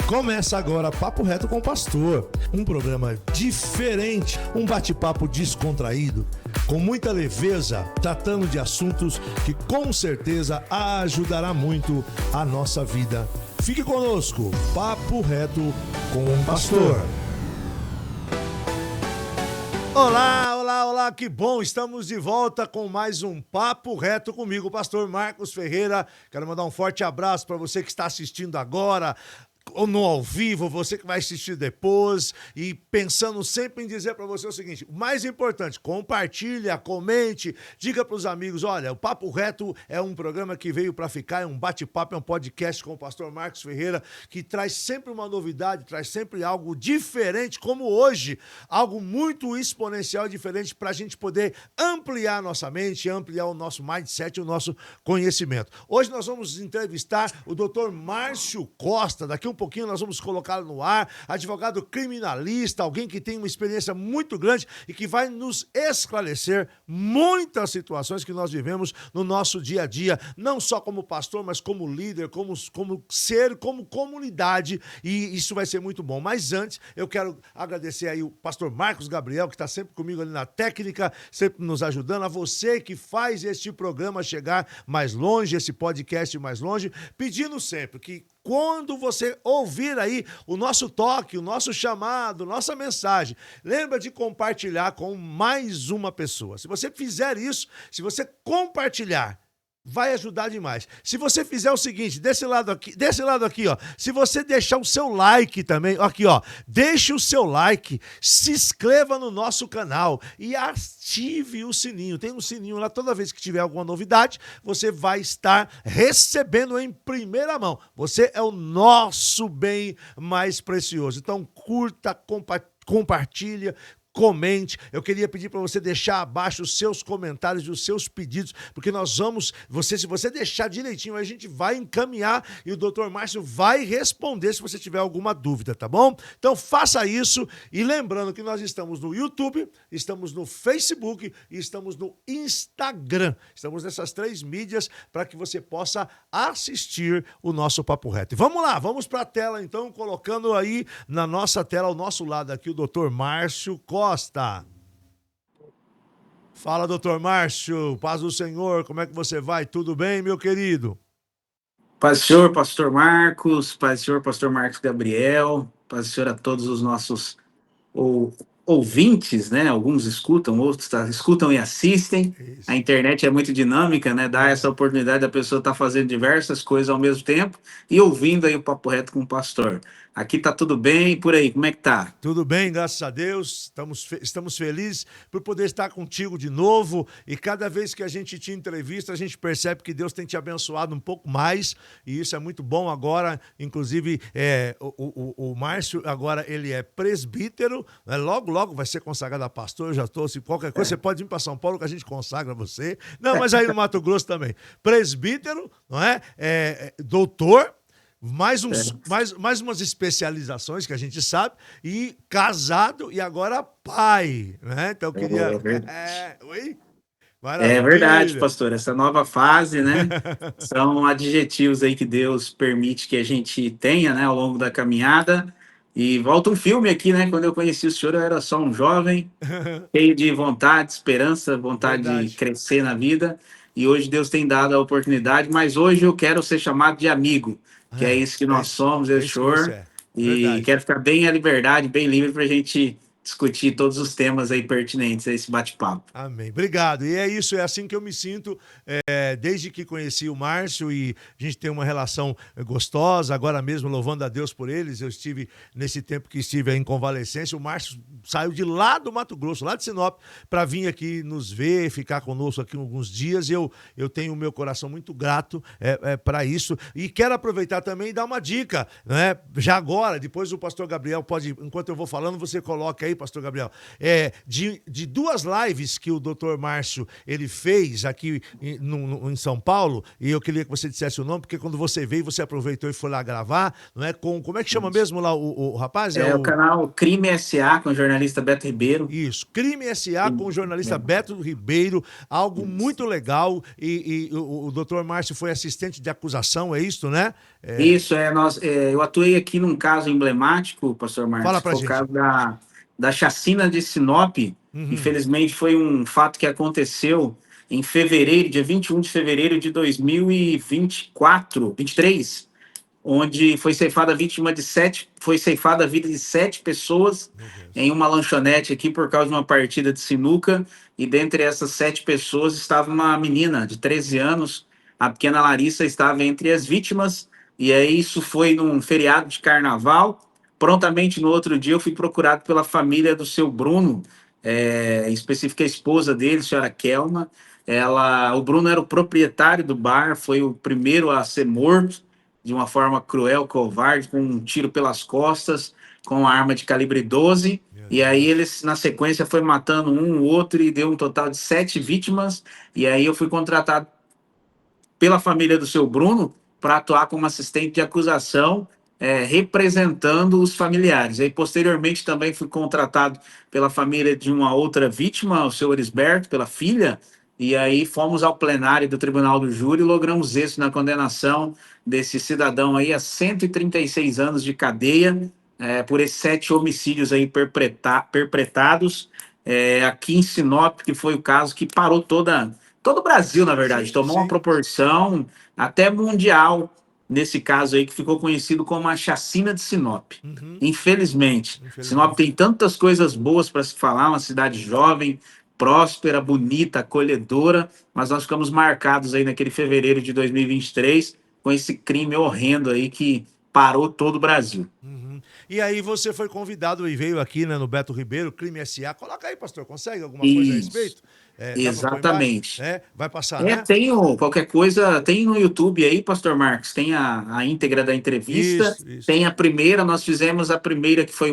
Começa agora Papo Reto com o Pastor, um programa diferente, um bate-papo descontraído, com muita leveza, tratando de assuntos que com certeza ajudará muito a nossa vida. Fique conosco, Papo Reto com o Pastor. Olá, olá, olá, que bom, estamos de volta com mais um Papo Reto comigo, o pastor Marcos Ferreira. Quero mandar um forte abraço para você que está assistindo agora, ou no ao vivo, você que vai assistir depois, e pensando sempre em dizer para você o seguinte: o mais importante, compartilha, comente, diga para os amigos, olha, o Papo Reto é um programa que veio para ficar, é um bate-papo, é um podcast com o pastor Marcos Ferreira, que traz sempre uma novidade, traz sempre algo diferente, como hoje, algo muito exponencial e diferente para a gente poder ampliar a nossa mente, ampliar o nosso mindset, o nosso conhecimento. Hoje nós vamos entrevistar o Dr. Márcio Costa. Daqui um pouquinho nós vamos colocá-lo no ar, advogado criminalista, alguém que tem uma experiência muito grande e que vai nos esclarecer muitas situações que nós vivemos no nosso dia a dia, não só como pastor, mas como líder, como ser, como comunidade, e isso vai ser muito bom. Mas antes, eu quero agradecer aí o pastor Marcos Gabriel, que está sempre comigo ali na técnica, sempre nos ajudando, a você que faz este programa chegar mais longe, esse podcast mais longe, pedindo sempre que quando você ouvir aí o nosso toque, o nosso chamado, nossa mensagem, lembra de compartilhar com mais uma pessoa. Se você fizer isso, se você compartilhar, vai ajudar demais. Se você fizer o seguinte, desse lado aqui, ó, se você deixar o seu like também, aqui, ó, deixe o seu like, se inscreva no nosso canal e ative o sininho. Tem um sininho lá, toda vez que tiver alguma novidade, você vai estar recebendo em primeira mão. Você é o nosso bem mais precioso. Então, curta, compartilha, comente. Eu queria pedir para você deixar abaixo os seus comentários e os seus pedidos, porque nós vamos, se você deixar direitinho, a gente vai encaminhar e o Dr. Márcio vai responder se você tiver alguma dúvida, tá bom? Então faça isso, e lembrando que nós estamos no YouTube, estamos no Facebook e estamos no Instagram. Estamos nessas 3 mídias para que você possa assistir o nosso Papo Reto. E vamos lá, vamos para a tela então, colocando aí na nossa tela, ao nosso lado aqui, o Dr. Márcio Costa. Fala, doutor Márcio, paz do Senhor, como é que você vai? Tudo bem, meu querido? Paz do Senhor, pastor Marcos, paz do Senhor, pastor Marcos Gabriel, paz do Senhor a todos os nossos ouvintes, né? Alguns escutam, outros escutam e assistem. Isso. A internet é muito dinâmica, né? Dá essa oportunidade da pessoa estar fazendo diversas coisas ao mesmo tempo e ouvindo aí o Papo Reto com o pastor. Aqui tá tudo bem, por aí, como é que tá? Tudo bem, graças a Deus, estamos felizes por poder estar contigo de novo, e cada vez que a gente te entrevista, a gente percebe que Deus tem te abençoado um pouco mais, e isso é muito bom. Agora, inclusive, o Márcio, agora ele é presbítero, né? Logo vai ser consagrado a pastor. Eu já estou, se qualquer coisa, você pode vir para São Paulo que a gente consagra você. Não, mas aí no Mato Grosso também. Presbítero, não é? Doutor, mais umas especializações que a gente sabe, e casado e agora pai, né? Então eu queria... Oi? É verdade, pastor, essa nova fase, né? São adjetivos aí que Deus permite que a gente tenha, né, ao longo da caminhada. E volta um filme aqui, né? Quando eu conheci o senhor, eu era só um jovem, cheio de vontade, esperança, vontade de crescer na vida. E hoje Deus tem dado a oportunidade, mas hoje eu quero ser chamado de amigo, que é isso que nós somos, eu e o senhor. E quero ficar bem à liberdade, bem livre para a gente discutir todos os temas aí pertinentes a esse bate-papo. Amém. Obrigado. E é isso, é assim que eu me sinto desde que conheci o Márcio, e a gente tem uma relação gostosa, agora mesmo louvando a Deus por eles. Eu estive, nesse tempo que estive em convalescência, o Márcio saiu de lá do Mato Grosso, lá de Sinop, para vir aqui nos ver, ficar conosco aqui alguns dias. Eu tenho o meu coração muito grato para isso, e quero aproveitar também e dar uma dica, né? Já agora, depois o pastor Gabriel pode, enquanto eu vou falando, você coloca aí aí, pastor Gabriel, de 2 lives que o doutor Márcio ele fez aqui em São Paulo, e eu queria que você dissesse o nome, porque quando você veio, você aproveitou e foi lá gravar, não é? Como é que chama mesmo lá o rapaz? É o canal Crime S.A. com o jornalista Beto Ribeiro. Isso, Crime S.A. com o jornalista Beto Ribeiro, algo muito legal, e o doutor Márcio foi assistente de acusação, é isso, né? Isso, eu atuei aqui num caso emblemático, pastor Marcos, Fala que pra foi o gente. caso da chacina de Sinop. Infelizmente foi um fato que aconteceu em fevereiro, dia 21 de fevereiro de 2023, onde foi ceifada a vida de 7 pessoas em uma lanchonete aqui por causa de uma partida de sinuca, e dentre essas 7 pessoas estava uma menina de 13 anos, a pequena Larissa estava entre as vítimas, e aí isso foi num feriado de carnaval. Prontamente no outro dia eu fui procurado pela família do seu Bruno, em específico a esposa dele, a senhora Kelma. O Bruno era o proprietário do bar, foi o primeiro a ser morto de uma forma cruel, covarde, com um tiro pelas costas, com uma arma de calibre 12. E aí eles, na sequência, foi matando um, o outro, e deu um total de 7 vítimas. E aí eu fui contratado pela família do seu Bruno para atuar como assistente de acusação, representando os familiares. Aí, posteriormente, também fui contratado pela família de uma outra vítima, o seu Erisberto, pela filha, e aí fomos ao plenário do Tribunal do Júri e logramos êxito na condenação desse cidadão aí a 136 anos de cadeia, por esses 7 homicídios aí perpetrados aqui em Sinop, que foi o caso que parou todo o Brasil, na verdade. Tomou uma proporção até mundial nesse caso aí, que ficou conhecido como a chacina de Sinop. Infelizmente. Sinop tem tantas coisas boas para se falar, uma cidade jovem, próspera, bonita, acolhedora, mas nós ficamos marcados aí naquele fevereiro de 2023 com esse crime horrendo aí que parou todo o Brasil. E aí você foi convidado e veio aqui, né, no Beto Ribeiro, Crime S.A. Coloca aí, pastor, consegue alguma coisa a respeito? Exatamente. Vai passar, né? Qualquer coisa, tem no YouTube aí, pastor Marcos, tem a íntegra da entrevista, Isso. Tem a primeira, nós fizemos a primeira, que foi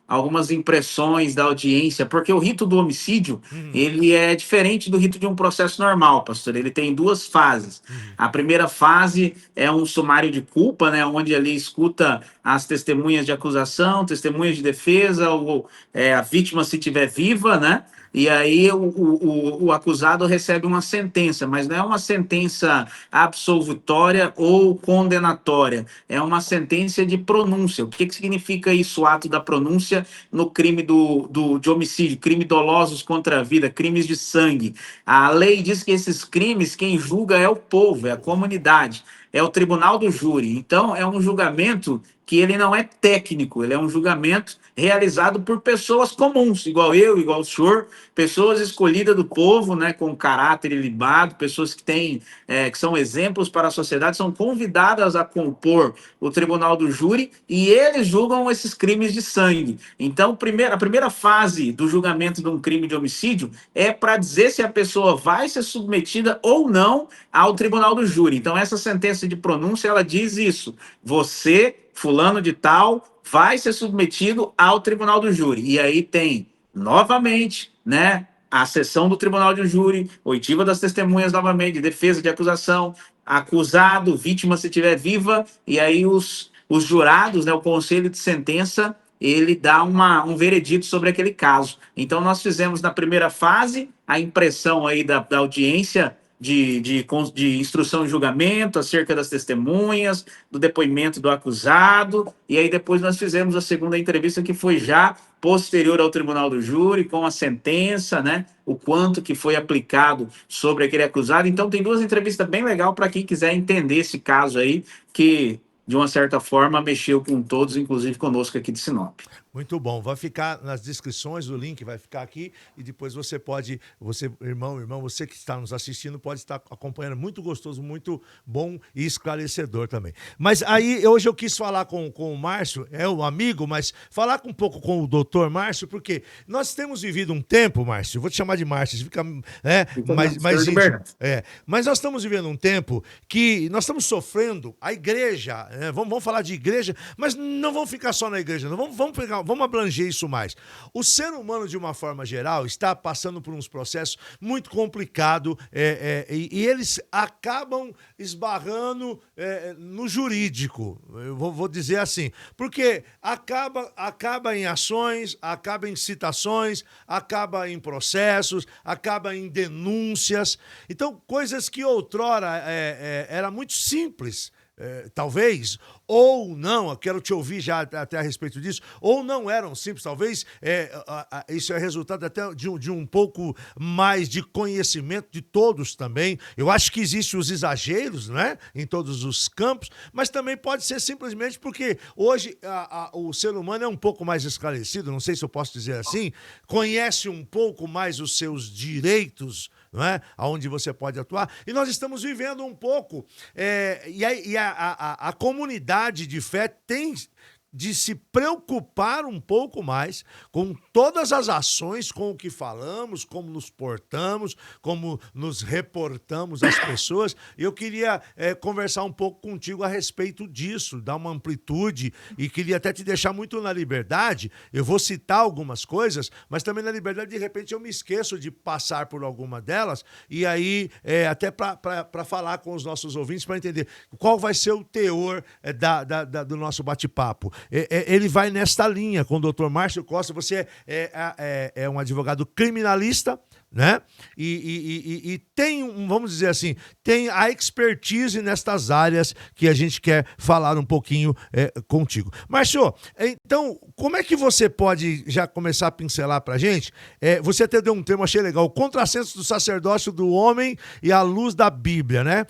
algumas impressões da audiência, porque o rito do homicídio, ele é diferente do rito de um processo normal, pastor. Ele tem 2 fases. A primeira fase é um sumário de culpa, né, onde ali escuta as testemunhas de acusação, testemunhas de defesa, ou a vítima, se estiver viva, né? E aí o acusado recebe uma sentença, mas não é uma sentença absolutória ou condenatória, é uma sentença de pronúncia. O que significa isso, o ato da pronúncia no crime de homicídio, crime dolosos contra a vida, crimes de sangue? A lei diz que esses crimes, quem julga é o povo, é a comunidade, é o tribunal do júri. Então, é um julgamento que ele não é técnico, ele é um julgamento realizado por pessoas comuns, igual eu, igual o senhor, pessoas escolhidas do povo, né, com caráter ilibado, pessoas que são exemplos para a sociedade, são convidadas a compor o tribunal do júri, e eles julgam esses crimes de sangue. Então, a primeira fase do julgamento de um crime de homicídio é para dizer se a pessoa vai ser submetida ou não ao tribunal do júri. Então, essa sentença de pronúncia, ela diz isso: você, fulano de tal, vai ser submetido ao tribunal do júri. E aí tem, novamente, né, a sessão do tribunal do júri, oitiva das testemunhas novamente, defesa de acusação, acusado, vítima se estiver viva, e aí os jurados, né, o conselho de sentença, ele dá um veredito sobre aquele caso. Então, nós fizemos na primeira fase a impressão aí da audiência de instrução e julgamento acerca das testemunhas, do depoimento do acusado, e aí depois nós fizemos a segunda entrevista, que foi já posterior ao tribunal do júri, com a sentença, né, o quanto que foi aplicado sobre aquele acusado. Então tem 2 entrevistas bem legais para quem quiser entender esse caso aí, que de uma certa forma mexeu com todos, inclusive conosco aqui de Sinop. Muito bom. Vai ficar nas descrições, o link vai ficar aqui, e depois você pode, irmão, você que está nos assistindo, pode estar acompanhando. Muito gostoso, muito bom e esclarecedor também. Mas aí, hoje eu quis falar com o Márcio, é um amigo, mas falar um pouco com o doutor Márcio, porque nós temos vivido um tempo, Márcio, vou te chamar de Márcio, fica, mas nós estamos vivendo um tempo que nós estamos sofrendo, a igreja, vamos falar de igreja, mas não vamos ficar só na igreja, não vamos pegar vamos abranger isso mais. O ser humano, de uma forma geral, está passando por uns processos muito complicados e eles acabam esbarrando no jurídico, eu vou dizer assim, porque acaba em ações, acaba em citações, acaba em processos, acaba em denúncias. Então, coisas que outrora era muito simples, talvez, ou não, eu quero te ouvir já até a respeito disso, ou não eram simples, talvez isso é resultado até de um pouco mais de conhecimento de todos também. Eu acho que existem os exageros, né, em todos os campos, mas também pode ser simplesmente porque hoje o ser humano é um pouco mais esclarecido, não sei se eu posso dizer assim, conhece um pouco mais os seus direitos, não é? Aonde você pode atuar, e nós estamos vivendo um pouco, a comunidade de fé tem de se preocupar um pouco mais com todas as ações, com o que falamos, como nos portamos, como nos reportamos às pessoas. Eu queria conversar um pouco contigo a respeito disso, dar uma amplitude, e queria até te deixar muito na liberdade. Eu vou citar algumas coisas, mas também na liberdade, de repente, eu me esqueço de passar por alguma delas, e aí até para falar com os nossos ouvintes, para entender qual vai ser o teor do nosso bate-papo. Ele vai nesta linha com o Dr. Márcio Costa. Você é um advogado criminalista, né? E tem, vamos dizer assim, tem a expertise nestas áreas que a gente quer falar um pouquinho contigo. Márcio, então, como é que você pode já começar a pincelar pra gente? Você até deu um termo, achei legal, o contrassenso do sacerdócio do homem e a luz da Bíblia, né?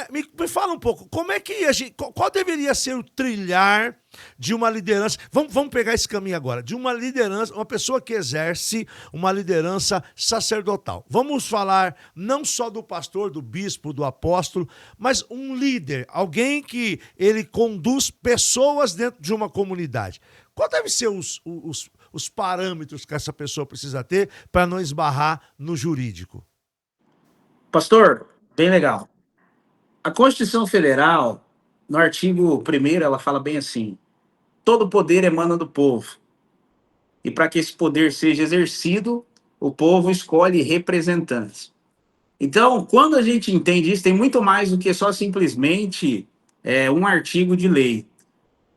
Me fala um pouco, como é que qual deveria ser o trilhar de uma liderança, vamos pegar esse caminho agora, de uma liderança, uma pessoa que exerce uma liderança sacerdotal. Vamos falar não só do pastor, do bispo, do apóstolo, mas um líder, alguém que ele conduz pessoas dentro de uma comunidade. Qual deve ser os parâmetros que essa pessoa precisa ter para não esbarrar no jurídico? Pastor, bem legal. A Constituição Federal, no artigo 1º, ela fala bem assim: todo poder emana do povo. E para que esse poder seja exercido, o povo escolhe representantes. Então, quando a gente entende isso, tem muito mais do que só simplesmente um artigo de lei.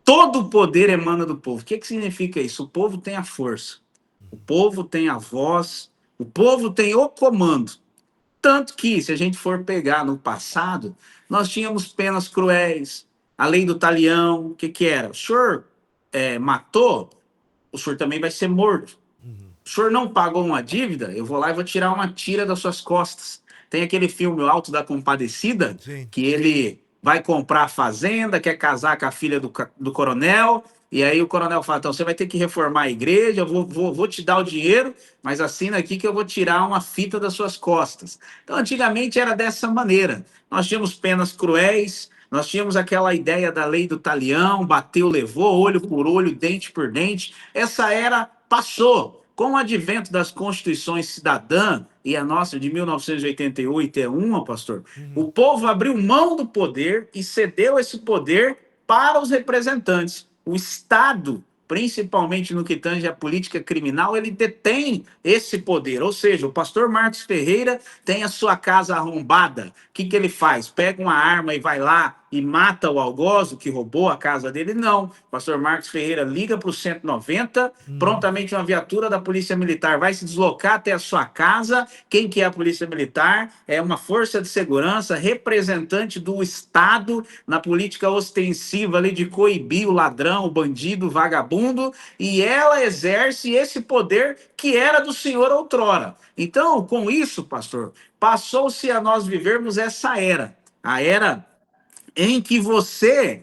Todo poder emana do povo. O que significa isso? O povo tem a força, o povo tem a voz, o povo tem o comando. Tanto que, se a gente for pegar no passado, nós tínhamos penas cruéis, a lei do talião. O que era? O senhor matou, o senhor também vai ser morto. O senhor não pagou uma dívida, eu vou lá e vou tirar uma tira das suas costas. Tem aquele filme O Alto da Compadecida, Sim. Que ele vai comprar a fazenda, quer casar com a filha do coronel, e aí o coronel fala: então você vai ter que reformar a igreja, eu vou te dar o dinheiro, mas assina aqui que eu vou tirar uma fita das suas costas. Então, antigamente era dessa maneira. Nós tínhamos penas cruéis, nós tínhamos aquela ideia da lei do talião, bateu, levou, olho por olho, dente por dente. Essa era passou. Com o advento das constituições cidadã, e a nossa de 1988 é uma, pastor, o povo abriu mão do poder e cedeu esse poder para os representantes. O Estado, principalmente no que tange à política criminal, ele detém esse poder. Ou seja, o pastor Marcos Ferreira tem a sua casa arrombada. O que ele faz? Pega uma arma e vai lá e mata o algoz que roubou a casa dele? Não. O pastor Marcos Ferreira liga para o 190, prontamente uma viatura da Polícia Militar vai se deslocar até a sua casa. Quem que é a Polícia Militar? É uma força de segurança, representante do Estado na política ostensiva ali de coibir o ladrão, o bandido, o vagabundo, e ela exerce esse poder que era do senhor outrora. Então, com isso, pastor, passou-se a nós vivermos essa era, a era em que você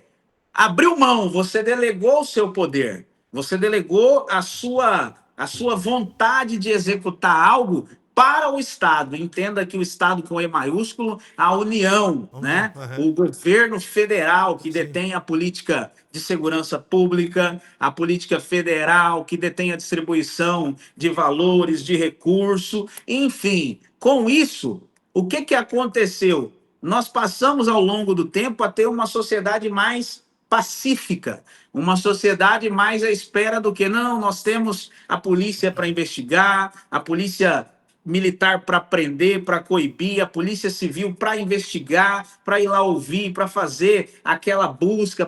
abriu mão, você delegou o seu poder, você delegou a sua vontade de executar algo para o Estado. Entenda que o Estado com E maiúsculo, a União, né? O governo federal que detém a política de segurança pública, a política federal que detém a distribuição de valores, de recurso, enfim. Com isso, o que aconteceu? Nós passamos ao longo do tempo a ter uma sociedade mais pacífica, uma sociedade mais à espera do que, não, nós temos a polícia para investigar, a polícia militar para prender, para coibir, a polícia civil para investigar, para ir lá ouvir, para fazer aquela busca,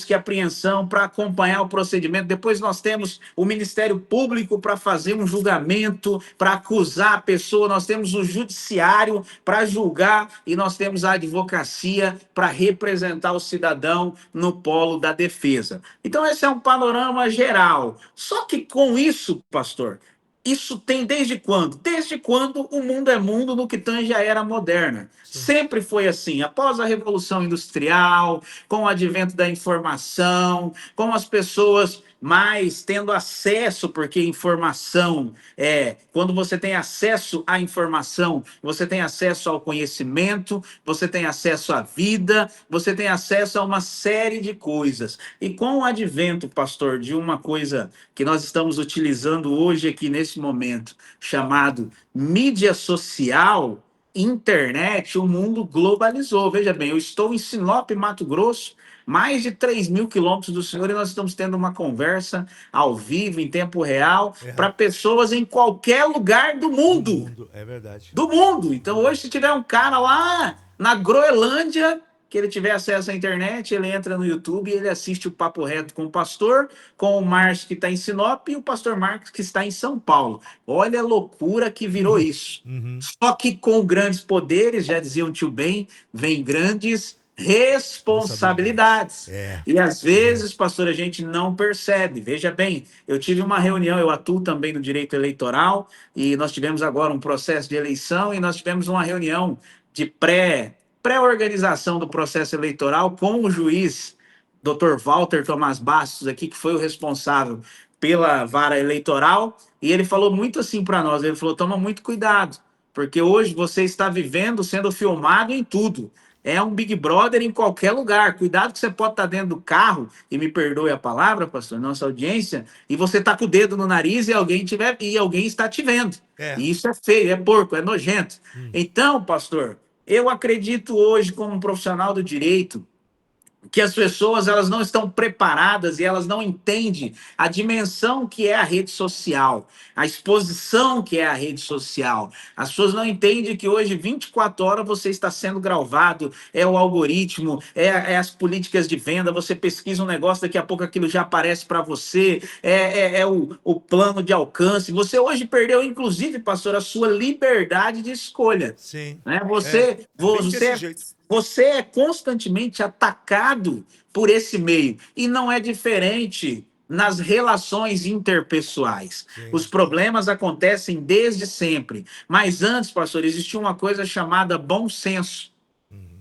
e apreensão, para acompanhar o procedimento. Depois nós temos o Ministério Público para fazer um julgamento, para acusar a pessoa, nós temos o Judiciário para julgar e nós temos a advocacia para representar o cidadão no polo da defesa. Então esse é um panorama geral. Só que com isso, pastor, isso tem desde quando? Desde quando o mundo é mundo no que tange a era moderna. Sempre foi assim. Após a Revolução Industrial, com o advento da informação, com as pessoas mais tendo acesso, porque informação quando você tem acesso à informação, você tem acesso ao conhecimento, você tem acesso à vida, você tem acesso a uma série de coisas. E com o advento, pastor, de uma coisa que nós estamos utilizando hoje aqui nesse momento, chamado mídia social, internet, o mundo globalizou. Veja bem, eu estou em Sinop, Mato Grosso, mais de 3.000 quilômetros do senhor, e nós estamos tendo uma conversa ao vivo, em tempo real, para pessoas em qualquer lugar do mundo. É verdade. Do mundo. Então, hoje, se tiver um cara lá na Groenlândia, que ele tiver acesso à internet, ele entra no YouTube e ele assiste o Papo Reto com o pastor, com o Márcio, que está em Sinop, e o pastor Marcos, que está em São Paulo. Olha a loucura que virou isso. Só que com grandes poderes, já dizia o tio Ben, vem grandes responsabilidades. E às vezes, pastor, a gente não percebe. Veja bem, eu tive uma reunião, eu atuo também no direito eleitoral, e nós tivemos agora um processo de eleição, e nós tivemos uma reunião de pré-organização do processo eleitoral com o juiz, Dr. Walter Tomás Bastos, aqui, que foi o responsável pela vara eleitoral, e ele falou muito assim para nós, ele falou, toma muito cuidado, porque hoje você está vivendo, sendo filmado em tudo. É um Big Brother em qualquer lugar. Cuidado que você pode estar dentro do carro, e me perdoe a palavra, pastor, nossa audiência, e você está com o dedo no nariz e alguém está te vendo. E isso é feio, é porco, é nojento. Então, pastor, eu acredito hoje, como um profissional do direito, que as pessoas elas não estão preparadas e elas não entendem a dimensão que é a rede social, a exposição que é a rede social. As pessoas não entendem que hoje, 24 horas, você está sendo gravado, é o algoritmo, é as políticas de venda, você pesquisa um negócio, daqui a pouco aquilo já aparece para você, é o plano de alcance. Você hoje perdeu, inclusive, pastor, a sua liberdade de escolha. Sim. Né? Você é constantemente atacado por esse meio. E não é diferente nas relações interpessoais. Sim. Os problemas acontecem desde sempre. Mas antes, pastor, existia uma coisa chamada bom senso.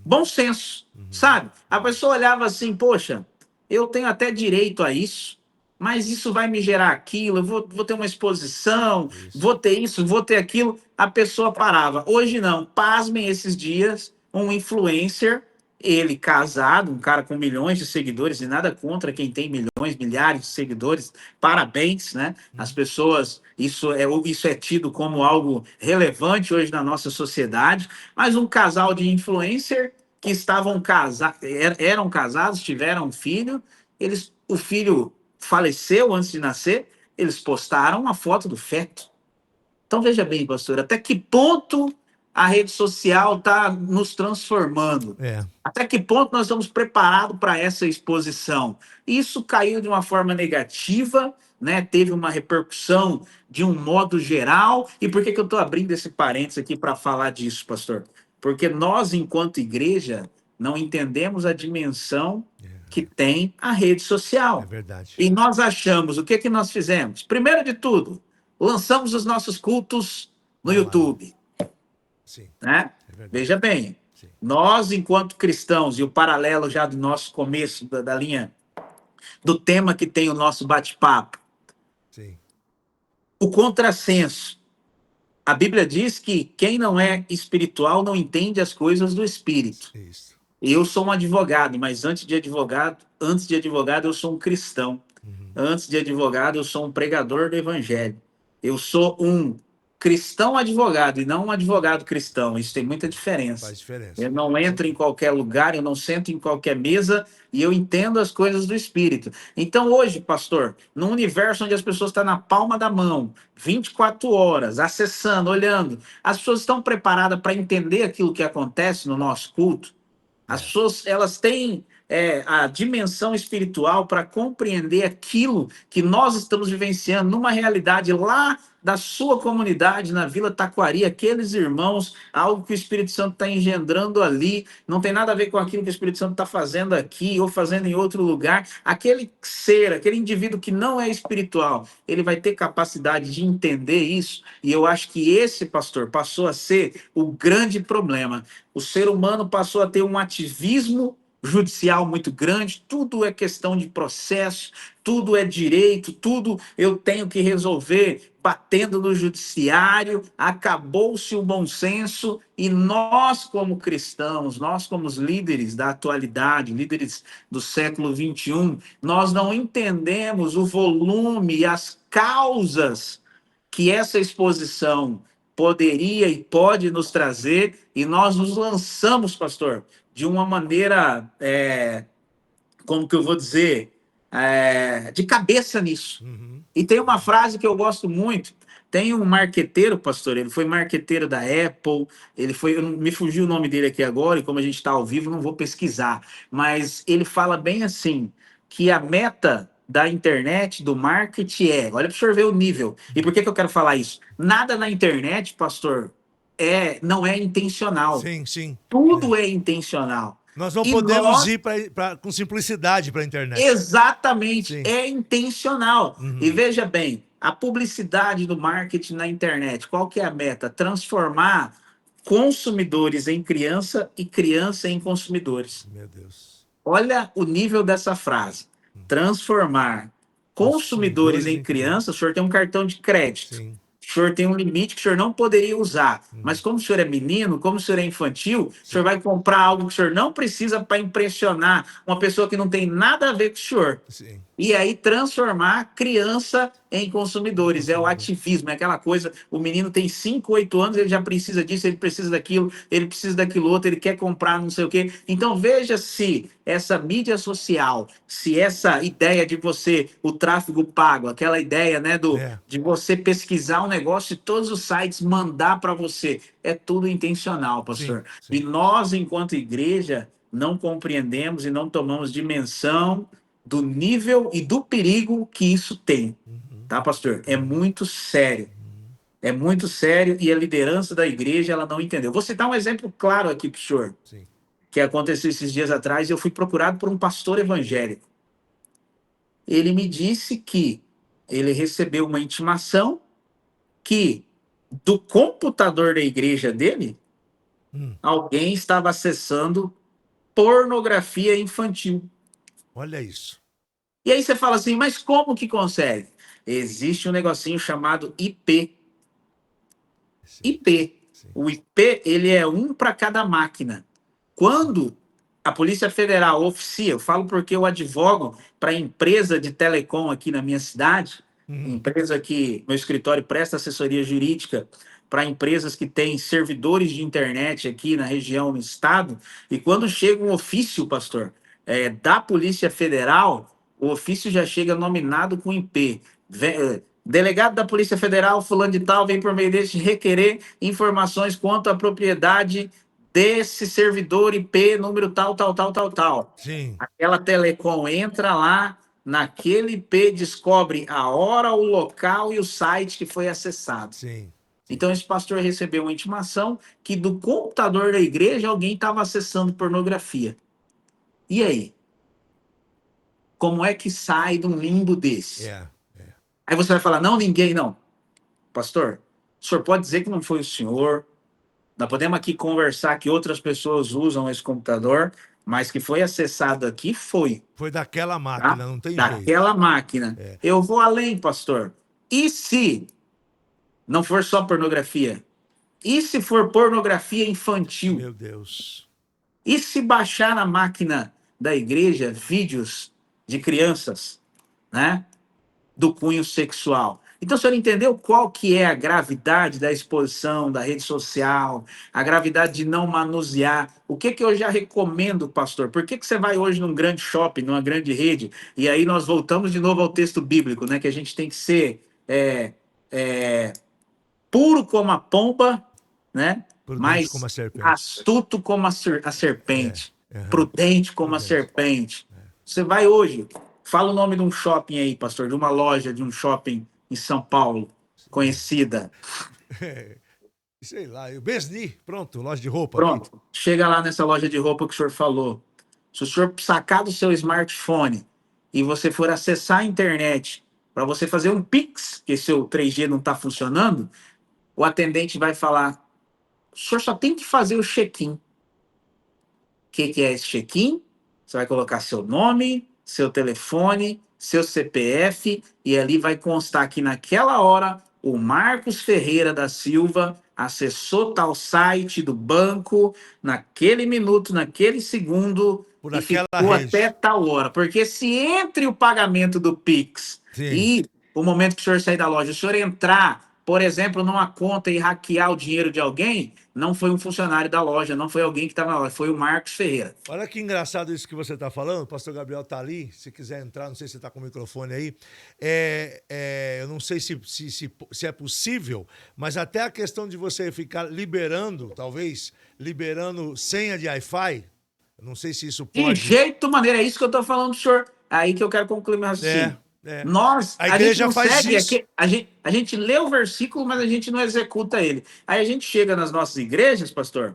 Bom senso, sabe? A pessoa olhava assim, poxa, eu tenho até direito a isso, mas isso vai me gerar aquilo, eu vou ter uma exposição, vou ter isso, vou ter aquilo. A pessoa parava. Hoje não. Pasmem esses dias, um influencer, ele casado, um cara com milhões de seguidores, e nada contra quem tem milhões, milhares de seguidores, parabéns, né? As pessoas, isso é tido como algo relevante hoje na nossa sociedade, mas um casal de influencer que eram casados, tiveram um filho, o filho faleceu antes de nascer, eles postaram uma foto do feto. Então veja bem, pastor, até que ponto a rede social está nos transformando. Até que ponto nós estamos preparados para essa exposição? Isso caiu de uma forma negativa, né? Teve uma repercussão de um modo geral. E por que eu estou abrindo esse parênteses aqui para falar disso, pastor? Porque nós, enquanto igreja, não entendemos a dimensão que tem a rede social. É verdade. E nós achamos, o que nós fizemos? Primeiro de tudo, lançamos os nossos cultos no YouTube. Sim. Né? Veja bem, nós, enquanto cristãos, e o paralelo já do nosso começo, da linha, do tema que tem o nosso bate-papo, o contrassenso. A Bíblia diz que quem não é espiritual não entende as coisas do espírito. Isso. Eu sou um advogado, mas antes de advogado, eu sou um cristão. Antes de advogado, eu sou um pregador do evangelho. Eu sou um cristão advogado e não um advogado cristão. Isso tem muita diferença. Faz diferença. Eu não entro em qualquer lugar, eu não sento em qualquer mesa e eu entendo as coisas do Espírito. Então, hoje, pastor, num universo onde as pessoas estão na palma da mão, 24 horas, acessando, olhando, as pessoas estão preparadas para entender aquilo que acontece no nosso culto? As pessoas, elas têm a dimensão espiritual para compreender aquilo que nós estamos vivenciando numa realidade lá da sua comunidade, na Vila Taquari, aqueles irmãos, algo que o Espírito Santo está engendrando ali, não tem nada a ver com aquilo que o Espírito Santo está fazendo aqui ou fazendo em outro lugar. Aquele ser, aquele indivíduo que não é espiritual, ele vai ter capacidade de entender isso, e eu acho que esse, pastor, passou a ser o grande problema. O ser humano passou a ter um ativismo judicial muito grande, tudo é questão de processo, tudo é direito, tudo eu tenho que resolver batendo no judiciário, acabou-se o bom senso, e nós como cristãos, nós como os líderes da atualidade, líderes do século XXI, nós não entendemos o volume e as causas que essa exposição poderia e pode nos trazer, e nós nos lançamos, pastor, de uma maneira, como que eu vou dizer, de cabeça nisso. Uhum. E tem uma frase que eu gosto muito. Tem um marqueteiro, pastor, ele foi marqueteiro da Apple, ele foi, me fugiu o nome dele aqui agora, e como a gente está ao vivo, não vou pesquisar, mas ele fala bem assim, que a meta da internet, do marketing olha para o senhor ver o nível. E por que eu quero falar isso? Nada na internet, pastor, não é intencional. Sim, sim. Tudo é intencional. Nós não E podemos ir com simplicidade para a internet. Exatamente, Sim. é intencional. Uhum. E veja bem, a publicidade do marketing na internet, qual que é a meta? Transformar consumidores em criança e criança em consumidores. Meu Deus. Olha o nível dessa frase. Transformar consumidores em criança. O senhor tem um cartão de crédito. Sim. O senhor tem um limite que o senhor não poderia usar. Mas como o senhor é menino, como o senhor é infantil, o senhor vai comprar algo que o senhor não precisa para impressionar uma pessoa que não tem nada a ver com o senhor. Sim. E aí transformar criança em consumidores. É o ativismo, é aquela coisa, o menino tem 5, 8 anos, ele já precisa disso, ele precisa daquilo, ele precisa daquilo outro, ele quer comprar não sei o quê. Então veja se essa mídia social, se essa ideia de você, o tráfego pago, aquela ideia, né, de você pesquisar um negócio e todos os sites mandar para você, é tudo intencional, pastor. Sim. E nós, enquanto igreja, não compreendemos e não tomamos dimensão do nível e do perigo que isso tem. Tá, pastor? É muito sério. É muito sério, e a liderança da igreja, ela não entendeu. Vou citar um exemplo claro aqui para o senhor. Sim. Que aconteceu esses dias atrás, e eu fui procurado por um pastor evangélico. Ele me disse que ele recebeu uma intimação que do computador da igreja dele, alguém estava acessando pornografia infantil. Olha isso. E aí você fala assim, mas como que consegue? Existe um negocinho chamado IP. Sim. IP. Sim. O IP, ele é um para cada máquina. Quando a Polícia Federal oficia, eu falo porque eu advogo para empresa de telecom aqui na minha cidade, empresa que meu escritório presta assessoria jurídica para empresas que têm servidores de internet aqui na região, no estado, e quando chega um ofício, pastor, da Polícia Federal, o ofício já chega nominado com IP. Delegado da Polícia Federal, fulano de tal, vem por meio deste requerer informações quanto à propriedade desse servidor IP, número tal, tal, tal, tal, tal. Sim. Aquela telecom entra lá, naquele IP, descobre a hora, o local e o site que foi acessado. Sim. Então, esse pastor recebeu uma intimação que do computador da igreja alguém estava acessando pornografia. E aí? Como é que sai de um limbo desse? Aí você vai falar, não, ninguém, não. Pastor, o senhor pode dizer que não foi o senhor, nós podemos aqui conversar que outras pessoas usam esse computador, mas que foi acessado aqui, foi. Foi daquela máquina, tá? Não tem jeito. Daquela máquina. Eu vou além, pastor. E se não for só pornografia? E se for pornografia infantil? Meu Deus. E se baixar na máquina da igreja vídeos de crianças, né, do cunho sexual? Então, o senhor entendeu qual que é a gravidade da exposição da rede social, a gravidade de não manusear? O que que eu já recomendo, pastor? Por que que você vai hoje num grande shopping, numa grande rede, e aí nós voltamos de novo ao texto bíblico, né? Que a gente tem que ser é, puro como a pomba, né? Prudente como Mas a serpente. astuto como a É. serpente, Aham. prudente como a Prudente. serpente. Você vai hoje, fala o nome de um shopping aí, pastor, de uma loja de um shopping em São Paulo, conhecida. Sei lá, o Besni, pronto, loja de roupa aqui. Pronto, chega lá nessa loja de roupa que o senhor falou. Se o senhor sacar do seu smartphone e você for acessar a internet para você fazer um Pix, que seu 3G não está funcionando, o atendente vai falar: o senhor só tem que fazer o check-in. O que é esse check-in? Você vai colocar seu nome, seu telefone, seu CPF, e ali vai constar que naquela hora o Marcos Ferreira da Silva acessou tal site do banco naquele minuto, naquele segundo, Por e aquela ficou até rede. tal hora. Porque se entre o pagamento do Pix Sim. e o momento que o senhor sair da loja, o senhor entrar, por exemplo, numa conta e hackear o dinheiro de alguém, não foi um funcionário da loja, não foi alguém que estava na loja, foi o Marcos Ferreira. Olha que engraçado isso que você está falando. O pastor Gabriel está ali. Se quiser entrar, não sei se você está com o microfone aí. Eu não sei se é possível, mas até a questão de você ficar liberando, talvez, liberando senha de Wi-Fi, eu não sei se isso De pode. jeito maneira, é isso que eu estou falando, senhor. Aí que eu quero concluir meu É, raciocínio. é. Nós, A a gente igreja não faz segue isso. aqui, a gente lê o versículo, mas a gente não executa ele. Aí a gente chega nas nossas igrejas, pastor,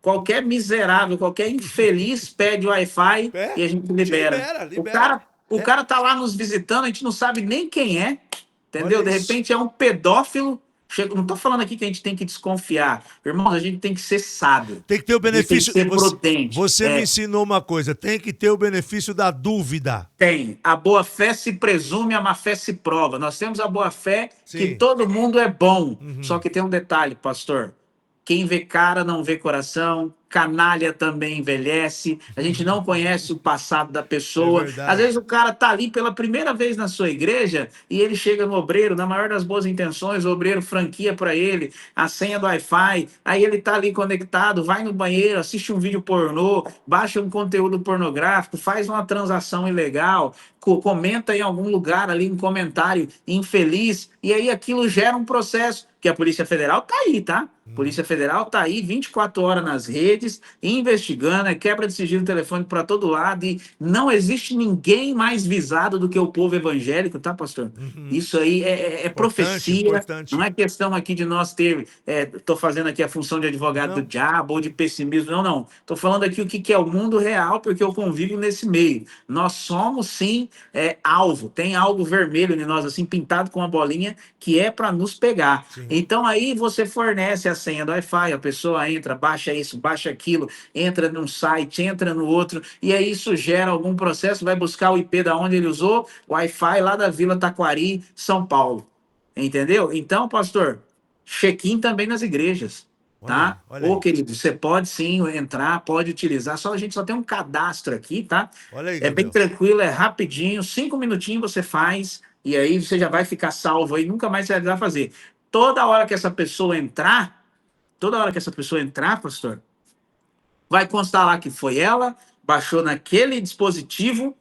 qualquer miserável, qualquer infeliz pede Wi-Fi É, e a gente te libera. libera, O libera. cara, o É, cara tá lá nos visitando, a gente não sabe nem quem é, olha entendeu? De isso. repente é um pedófilo. Não estou falando aqui que a gente tem que desconfiar. Irmãos, a gente tem que ser sábio. Tem que ter o A gente tem que benefício. ser Você, prudente. você me ensinou uma coisa: tem que ter o benefício da dúvida. Tem. A boa fé se presume, a má fé se prova. Nós temos a boa fé que Sim. todo mundo é bom. Só Uhum. que tem um detalhe, pastor. Quem vê cara não vê coração, canalha também envelhece. A gente não conhece o passado da É pessoa. Às vezes verdade. o cara tá ali pela primeira vez na sua igreja e ele chega no obreiro, na maior das boas intenções, o obreiro franquia para ele a senha do Wi-Fi. Aí ele tá ali conectado, vai no banheiro, assiste um vídeo pornô, baixa um conteúdo pornográfico, faz uma transação ilegal, comenta em algum lugar ali um comentário infeliz, e aí aquilo gera um processo que a Polícia Federal tá aí, tá? Uhum. Polícia Federal tá aí 24 horas nas redes, investigando, quebra de sigilo telefônico para todo lado, e não existe ninguém mais visado do que o povo evangélico, tá, pastor? Uhum. Isso aí é Importante, profecia, não importante. é questão aqui de nós ter, tô fazendo aqui a função de advogado do Não. diabo ou de pessimismo, não, não. Tô falando aqui o que que é o mundo real, porque eu convivo nesse meio. Nós somos, sim, alvo, tem algo vermelho em nós, assim, pintado com uma bolinha, que é para nos pegar. Sim. Então aí você fornece a senha do Wi-Fi, a pessoa entra, baixa isso, baixa aquilo, entra num site, entra no outro, e aí isso gera algum processo, vai buscar o IP da onde ele usou, o Wi-Fi lá da Vila Taquari, São Paulo. Entendeu? Então, pastor, check-in também nas igrejas, Olha aí, tá? olha Ô, aí. querido, você pode sim entrar, pode utilizar, só a gente só tem um cadastro aqui, tá? Olha aí, É bem Gabriel. tranquilo, é rapidinho, 5 minutinhos você faz, e aí você já vai ficar salvo aí, nunca mais você vai fazer. Toda hora que essa pessoa entrar, toda hora que essa pessoa entrar, pastor, vai constar lá que foi ela, baixou naquele dispositivo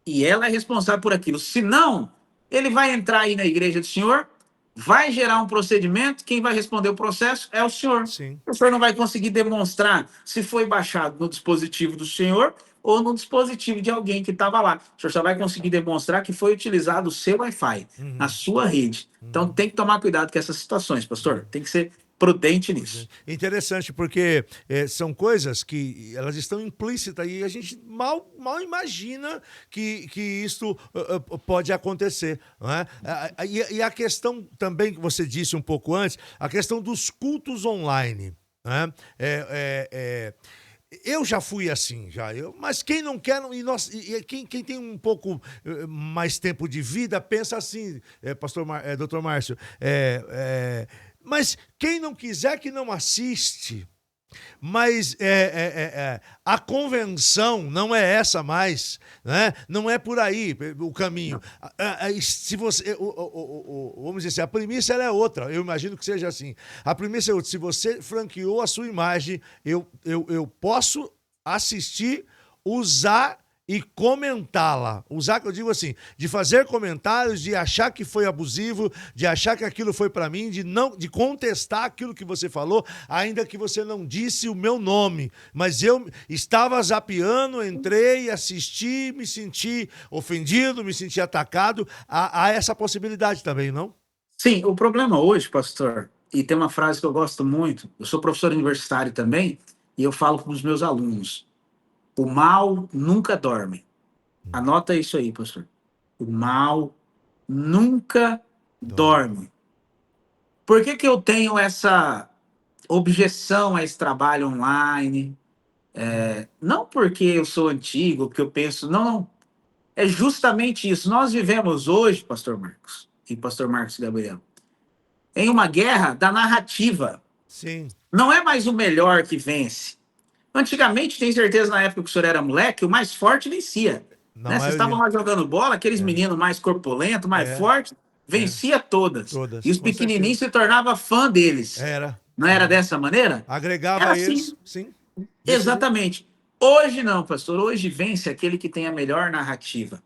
e ela é responsável por aquilo. Se não, ele vai entrar aí na igreja do senhor, vai gerar um procedimento, quem vai responder o processo é o senhor. Sim. O senhor não vai conseguir demonstrar se foi baixado no dispositivo do senhor ou no dispositivo de alguém que estava lá. O senhor só vai conseguir demonstrar que foi utilizado o seu Wi-Fi, a Uhum. sua rede. Então Uhum. tem que tomar cuidado com essas situações, Uhum. pastor. Tem que ser prudente nisso. Interessante, porque são coisas que elas estão implícitas e a gente mal imagina que isso pode acontecer. Não é? E a questão também que você disse um pouco antes, a questão dos cultos online. Né? Eu já fui assim, mas quem não quer, quem tem um pouco mais tempo de vida, pensa assim, doutor Márcio, mas quem não quiser que não assiste. Mas a convenção não é essa mais, né? Não é por aí o caminho. Se você, vamos dizer assim, a premissa ela é outra. Eu imagino que seja assim. A premissa é outra. Se você franqueou a sua imagem, eu posso assistir, usar e comentá-la. Usar, que eu digo assim, de fazer comentários, de achar que foi abusivo, de achar que aquilo foi para mim, de contestar aquilo que você falou, ainda que você não disse o meu nome. Mas eu estava zapeando, entrei, assisti, me senti ofendido, me senti atacado. Há essa possibilidade também, não? Sim, o problema hoje, pastor, e tem uma frase que eu gosto muito, eu sou professor universitário também, e eu falo com os meus alunos, o mal nunca dorme. Anota isso aí, pastor. O mal nunca dorme. Por que que eu tenho essa objeção a esse trabalho online? Não porque eu sou antigo, porque eu penso, não. É justamente isso. Nós vivemos hoje, pastor Marcos e pastor Marcos Gabriel, em uma guerra da narrativa. Sim. Não é mais o melhor que vence. Antigamente, tenho certeza, na época que o senhor era moleque, o mais forte vencia. Na Né? Vocês estavam maioria. lá jogando bola, aqueles meninos mais corpulentos, mais fortes, vencia todas. Todas, E os com pequenininhos certeza. se tornavam fã deles. Era. Não era dessa maneira? Era Agregava eles, assim. sim. Exatamente. Hoje não, pastor. Hoje vence aquele que tem a melhor narrativa.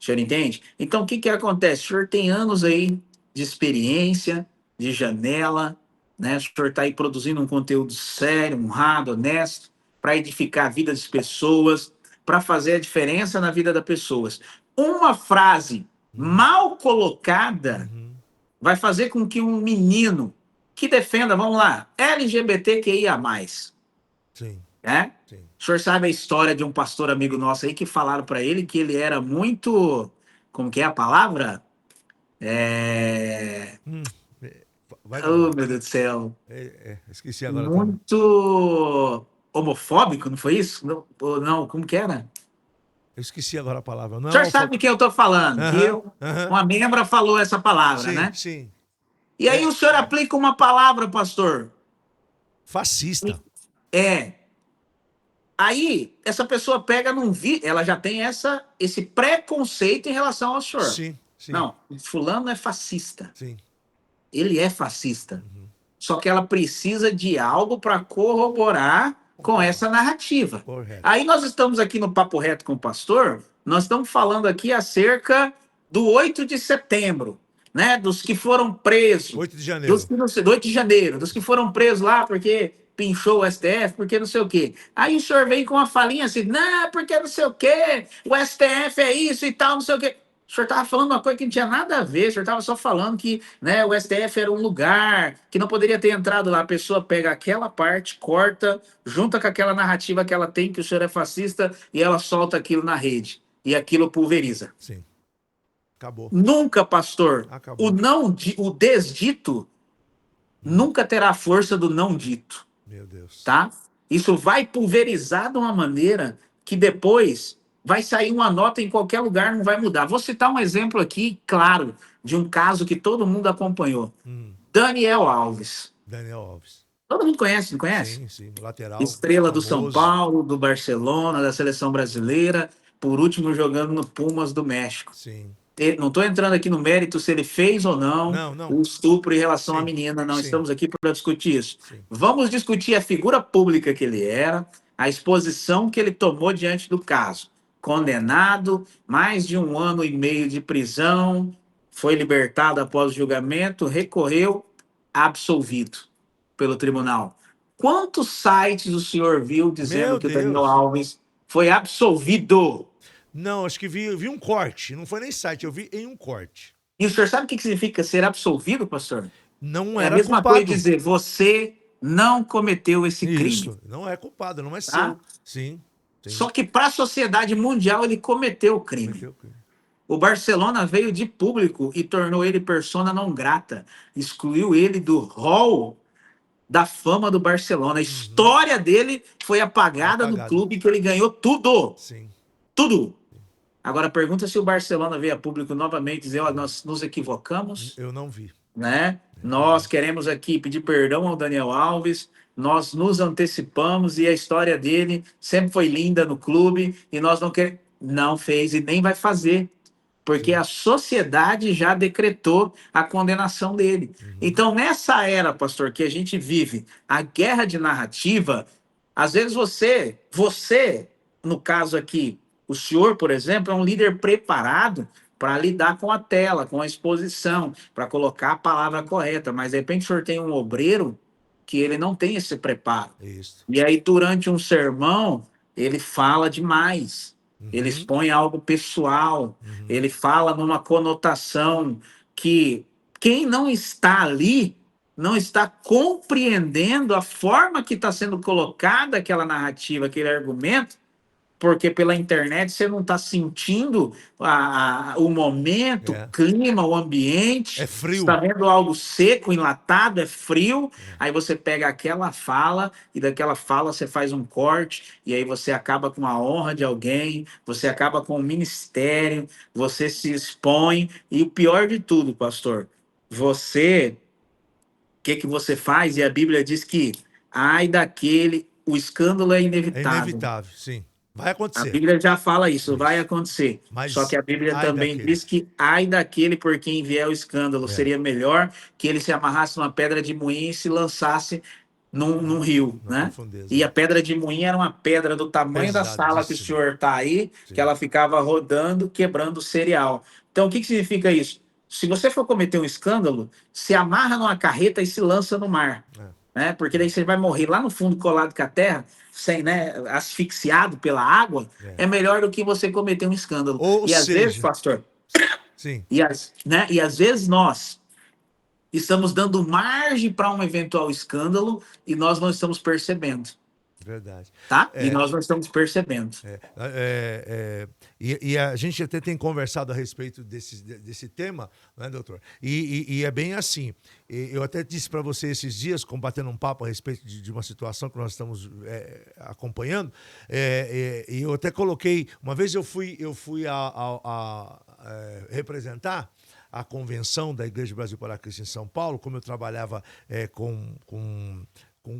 O senhor entende? Então, o que que acontece? O senhor tem anos aí de experiência, de janela, né? O senhor está aí produzindo um conteúdo sério, honrado, honesto, para edificar a vida das pessoas, para fazer a diferença na vida das pessoas. Uma frase mal colocada vai fazer com que um menino que defenda, vamos lá, LGBTQIA+, Sim, né? sim. O senhor sabe a história de um pastor amigo nosso aí que falaram para ele que ele era muito, como que é a palavra? Vai, Oh, meu Deus do céu. esqueci agora também. Muito homofóbico, não foi isso? Não, não, como que era? Eu esqueci agora a palavra. Não O é senhor sabe de quem eu estou falando? Que Aham, aham. uma membra falou essa palavra, Sim, né? sim. E aí o senhor aplica uma palavra, pastor. Fascista. É. Aí, essa pessoa pega num ela já tem esse preconceito em relação ao senhor. Sim, sim, Não, fulano é fascista. sim. Ele é fascista. Só que ela precisa de algo para corroborar com essa narrativa. Correto. Aí nós estamos aqui no Papo Reto com o pastor, nós estamos falando aqui acerca do 8 de setembro, né? Dos que foram presos. 8 de janeiro. Do 8 de janeiro, dos que foram presos lá porque pinchou o STF, porque não sei o quê. Aí o senhor vem com uma falinha assim, não, porque não sei o quê, o STF é isso e tal, não sei o quê. O senhor estava falando uma coisa que não tinha nada a ver, o senhor estava só falando que, né, o STF era um lugar que não poderia ter entrado lá. A pessoa pega aquela parte, corta, junta com aquela narrativa que ela tem, que o senhor é fascista, e ela solta aquilo na rede. E aquilo pulveriza. Sim. Acabou. Nunca, pastor, Acabou. o desdito nunca terá a força do não dito. Meu Deus. Tá? Isso vai pulverizar de uma maneira que depois vai sair uma nota em qualquer lugar, não vai mudar. Vou citar um exemplo aqui, claro, de um caso que todo mundo acompanhou. Daniel Alves. Daniel Alves. Todo mundo conhece, não conhece? Sim, sim. Lateral. Estrela do famoso. São Paulo, do Barcelona, da seleção brasileira, por último jogando no Pumas do México. Sim. Não estou entrando aqui no mérito se ele fez ou não, o estupro em relação à menina, não estamos aqui para discutir isso. Sim. Vamos discutir a figura pública que ele era, a exposição que ele tomou diante do caso. Condenado, mais de 1 ano e meio de prisão, foi libertado após o julgamento, recorreu, absolvido pelo tribunal. Quantos sites o senhor viu dizendo que o Daniel Alves foi absolvido? Não, acho que vi um corte. Não foi nem site, eu vi em um corte. E o senhor sabe o que significa ser absolvido, pastor? Não É era a mesma culpado. coisa dizer, você não cometeu esse crime. Isso, não é culpado, não é seu. Sim. Só que para a sociedade mundial ele cometeu o crime. O Barcelona veio de público e tornou ele persona não grata. Excluiu ele do hall da fama do Barcelona. A história dele foi apagada no clube que ele ganhou tudo. Sim. Tudo. Agora pergunta se o Barcelona veio a público novamente dizer, ó, nós nos equivocamos. Eu não vi. Né? Nós queremos aqui pedir perdão ao Daniel Alves, nós nos antecipamos e a história dele sempre foi linda no clube e nós não fez e nem vai fazer, porque a sociedade já decretou a condenação dele. Então, nessa era, pastor, que a gente vive, a guerra de narrativa, às vezes você, no caso aqui, o senhor, por exemplo, é um líder preparado para lidar com a tela, com a exposição, para colocar a palavra correta, mas de repente o senhor tem um obreiro que ele não tem esse preparo. Isso. E aí, durante um sermão, ele fala demais. Ele expõe algo pessoal. Ele fala numa conotação que quem não está ali não está compreendendo a forma que está sendo colocada aquela narrativa, aquele argumento, porque pela internet você não está sentindo o momento, o clima, o ambiente. É frio. Você está vendo algo seco, enlatado, é frio. Aí você pega aquela fala e daquela fala você faz um corte e aí você acaba com a honra de alguém, você acaba com o ministério, você se expõe. E o pior de tudo, pastor, o que você faz? E a Bíblia diz que, ai daquele, o escândalo é É inevitável. inevitável, sim. Vai A acontecer. Bíblia já fala isso, vai acontecer. Mas só que a Bíblia ai também daquele. diz que, ai daquele por quem vier o escândalo, seria melhor que ele se amarrasse numa pedra de moinho e se lançasse num rio, Na né? profundeza. E a pedra de moinho era uma pedra do tamanho da sala que o Pesadíssimo. senhor está aí, Sim. que ela ficava rodando, quebrando o cereal. Então, o que significa isso? Se você for cometer um escândalo, se amarra numa carreta e se lança no mar. Né? Porque daí você vai morrer lá no fundo, colado com a terra, sem, né, asfixiado pela água. É melhor do que você cometer um escândalo. Ou e às seja, vezes, pastor, sim. e às vezes nós estamos dando margem para um eventual escândalo e nós não estamos percebendo. Verdade. Tá? E nós não estamos percebendo. E a gente até tem conversado a respeito desse tema, né, doutor? E é bem assim. Eu até disse para você esses dias, combatendo um papo a respeito de uma situação que nós estamos acompanhando, e eu até coloquei, uma vez eu fui representar a convenção da Igreja Brasil para Cristo em São Paulo, como eu trabalhava com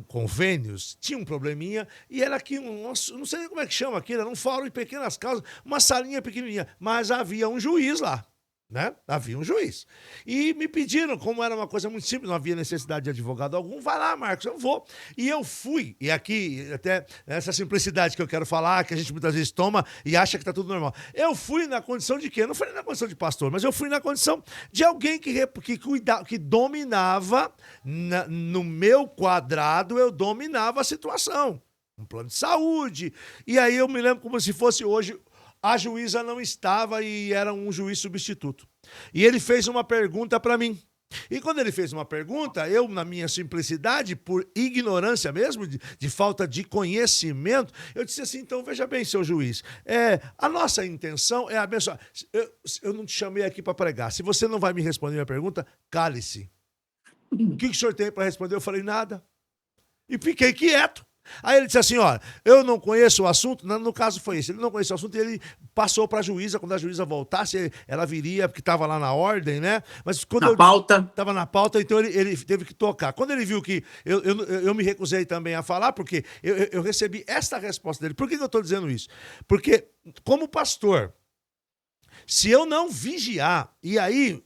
convênios, tinha um probleminha, e era aqui, não sei nem como é que chama aquilo, era um fórum de pequenas causas, uma salinha pequenininha, mas havia um juiz lá, né? Havia um juiz. E me pediram, como era uma coisa muito simples, não havia necessidade de advogado algum, vai lá, Marcos, eu vou. E eu fui, e aqui, até essa simplicidade que eu quero falar, que a gente muitas vezes toma e acha que tá tudo normal. Eu fui na condição de quê? Eu não fui na condição de pastor, mas eu fui na condição de alguém que dominava, no meu quadrado, eu dominava a situação. Um plano de saúde. E aí eu me lembro como se fosse hoje. A juíza não estava e era um juiz substituto. E ele fez uma pergunta para mim. E quando ele fez uma pergunta, eu, na minha simplicidade, por ignorância mesmo, de falta de conhecimento, eu disse assim, então veja bem, seu juiz, a nossa intenção é abençoar. Eu não te chamei aqui para pregar. Se você não vai me responder a minha pergunta, cale-se. O que o senhor tem para responder? Eu falei, nada. E fiquei quieto. Aí ele disse assim, olha, eu não conheço o assunto, no caso foi esse, ele não conhecia o assunto e ele passou para a juíza, quando a juíza voltasse, ela viria, porque estava lá na ordem, né? Mas quando pauta. Estava na pauta, então ele teve que tocar. Quando ele viu que eu me recusei também a falar, porque eu recebi esta resposta dele. Por que eu estou dizendo isso? Porque, como pastor, se eu não vigiar, e aí,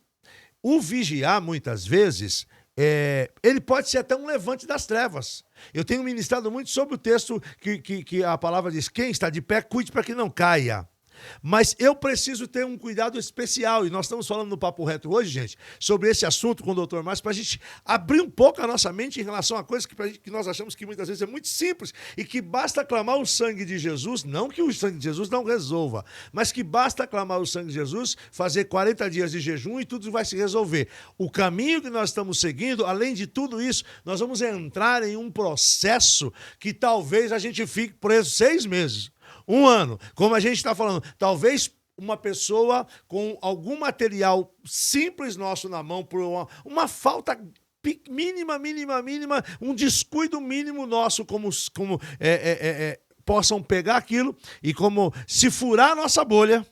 o vigiar, muitas vezes, ele pode ser até um levante das trevas. Eu tenho ministrado muito sobre o texto que a palavra diz, quem está de pé, cuide para que não caia. Mas eu preciso ter um cuidado especial, e nós estamos falando no Papo Reto hoje, gente, sobre esse assunto com o doutor Márcio, para a gente abrir um pouco a nossa mente em relação a coisas que nós achamos que muitas vezes é muito simples, e que basta clamar o sangue de Jesus, não que o sangue de Jesus não resolva, mas que basta clamar o sangue de Jesus, fazer 40 dias de jejum e tudo vai se resolver. O caminho que nós estamos seguindo, além de tudo isso, nós vamos entrar em um processo que talvez a gente fique preso 6 meses. 1 ano, como a gente está falando, talvez uma pessoa com algum material simples nosso na mão, por uma falta mínima, um descuido mínimo nosso, possam pegar aquilo e como se furar a nossa bolha,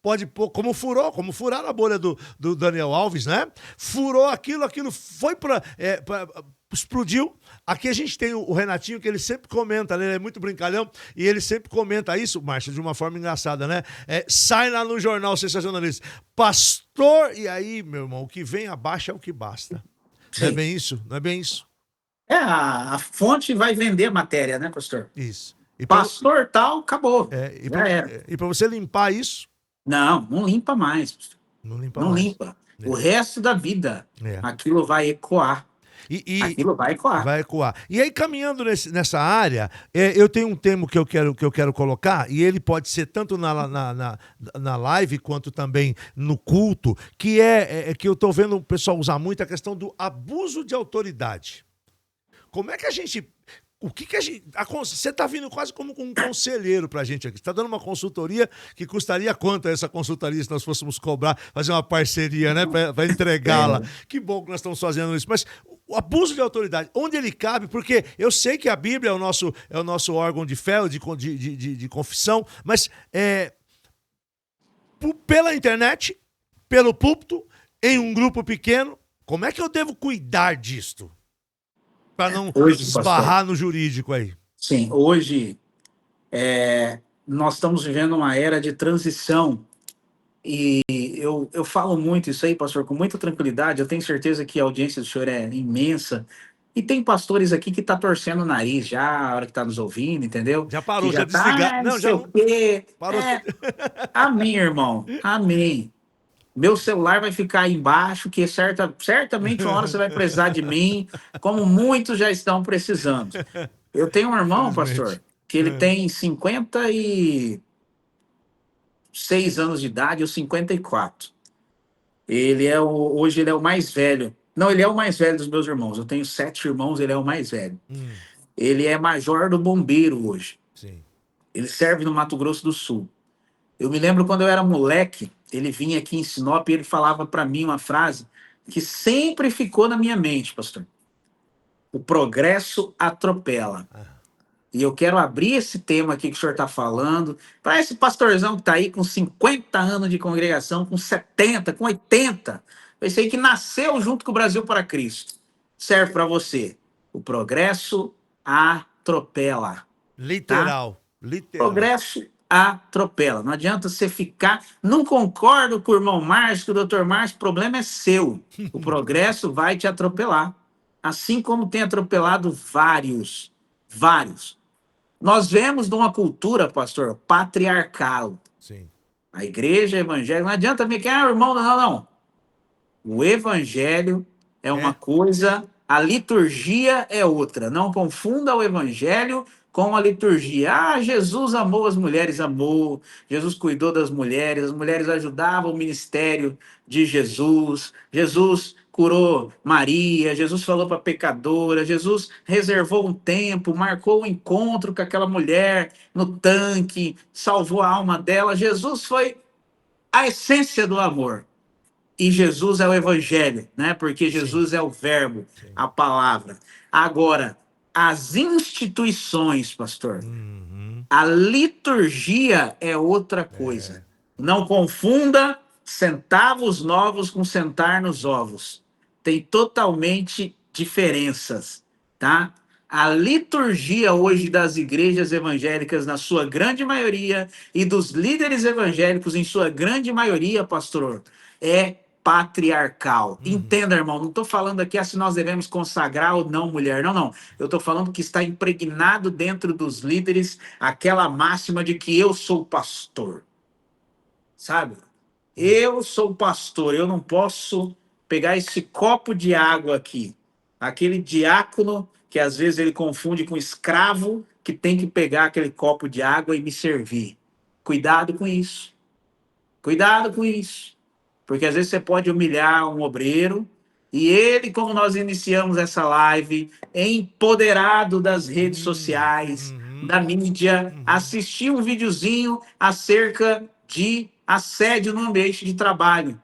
pode pôr, como furaram a bolha do Daniel Alves, né? Furou aquilo foi explodiu, Aqui a gente tem o Renatinho, que ele sempre comenta, né? Ele é muito brincalhão, e ele sempre comenta isso, Márcio, de uma forma engraçada, né? Sai lá no jornal sensacionalista. Pastor, e aí, meu irmão, o que vem abaixo é o que basta. Sim. Não é bem isso? Não é bem isso? A fonte vai vender a matéria, né, pastor? Isso. Pastor tal, acabou. E para você limpar isso? Não limpa mais. Não limpa mais. Limpa. O resto da vida, aquilo vai ecoar. Aquilo vai ecoar. Vai ecoar. E aí, caminhando nessa área, eu tenho um termo que eu quero colocar, e ele pode ser tanto na live quanto também no culto, que que eu estou vendo o pessoal usar muito a questão do abuso de autoridade. Como é que a gente... O que a gente... Você está vindo quase como um conselheiro para a gente aqui. Você está dando uma consultoria que custaria quanto essa consultoria se nós fôssemos cobrar, fazer uma parceria, né? Para entregá-la. Que bom que nós estamos fazendo isso. Mas o abuso de autoridade, onde ele cabe? Porque eu sei que a Bíblia é o nosso órgão de fé, de confissão, mas pela internet, pelo púlpito, em um grupo pequeno, como é que eu devo cuidar disto? Para não esbarrar no jurídico aí. Sim, hoje nós estamos vivendo uma era de transição e eu falo muito isso aí, pastor, com muita tranquilidade. Eu tenho certeza que a audiência do senhor é imensa e tem pastores aqui que tá torcendo o nariz já, a hora que tá nos ouvindo, entendeu? Já parou, já desligar. Não, já parou. Amém, irmão, amém. Meu celular vai ficar aí embaixo, que certamente uma hora você vai precisar de mim, como muitos já estão precisando. Eu tenho um irmão, pastor, que ele tem 56 anos de idade, ou 54. Hoje ele é o mais velho. Não, ele é o mais velho dos meus irmãos. Eu tenho 7 irmãos, ele é o mais velho. Ele é major do bombeiro hoje. Sim. Ele serve no Mato Grosso do Sul. Eu me lembro quando eu era moleque, ele vinha aqui em Sinop e ele falava para mim uma frase que sempre ficou na minha mente, pastor. O progresso atropela. E eu quero abrir esse tema aqui que o senhor está falando, para esse pastorzão que está aí com 50 anos de congregação, com 70, com 80. Esse aí que nasceu junto com o Brasil para Cristo. Serve para você. O progresso atropela. Literal. Tá? Progresso atropela. Não adianta você ficar... Não concordo com o irmão Márcio, com o doutor Márcio, o problema é seu. O progresso vai te atropelar. Assim como tem atropelado vários. Nós vemos numa cultura, pastor, patriarcal. Sim. A igreja evangélica... Não adianta ver que irmão, não. O evangelho é uma coisa, a liturgia é outra. Não confunda o evangelho com a liturgia. Jesus amou as mulheres, amou. Jesus cuidou das mulheres, as mulheres ajudavam o ministério de Jesus. Jesus curou Maria, Jesus falou para a pecadora, Jesus reservou um tempo, marcou um encontro com aquela mulher no tanque, salvou a alma dela. Jesus foi a essência do amor. E Jesus é o evangelho, né? Porque Jesus é o verbo, a palavra. Agora, as instituições, pastor, a liturgia é outra coisa. Não confunda centavos novos com sentar nos ovos. Tem totalmente diferenças, tá? A liturgia hoje das igrejas evangélicas, na sua grande maioria, e dos líderes evangélicos, em sua grande maioria, pastor, é patriarcal. Entenda, irmão, não estou falando aqui se nós devemos consagrar ou não mulher, não. Eu estou falando que está impregnado dentro dos líderes aquela máxima de que eu sou pastor. Sabe? Eu sou pastor, eu não posso pegar esse copo de água aqui. Aquele diácono que às vezes ele confunde com escravo que tem que pegar aquele copo de água e me servir. Cuidado com isso. Cuidado com isso. Porque às vezes você pode humilhar um obreiro e ele, como nós iniciamos essa live, empoderado das redes sociais, da mídia, assistir um videozinho acerca de assédio no ambiente de trabalho.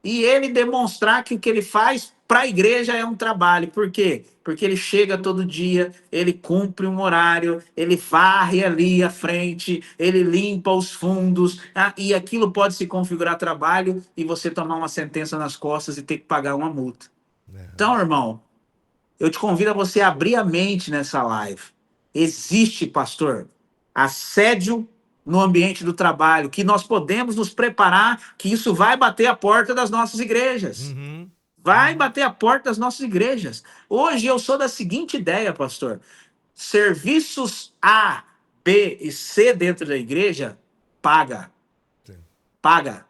E ele demonstrar que o que ele faz para a igreja é um trabalho. Por quê? Porque ele chega todo dia, ele cumpre um horário, ele varre ali à frente, ele limpa os fundos, e aquilo pode se configurar trabalho e você tomar uma sentença nas costas e ter que pagar uma multa. Então, irmão, eu te convido a você abrir a mente nessa live. Existe, pastor, assédio no ambiente do trabalho, que nós podemos nos preparar, que isso vai bater a porta das nossas igrejas. Uhum. Vai bater a porta das nossas igrejas. Hoje eu sou da seguinte ideia, pastor. Serviços A, B e C dentro da igreja, paga. Sim. Paga.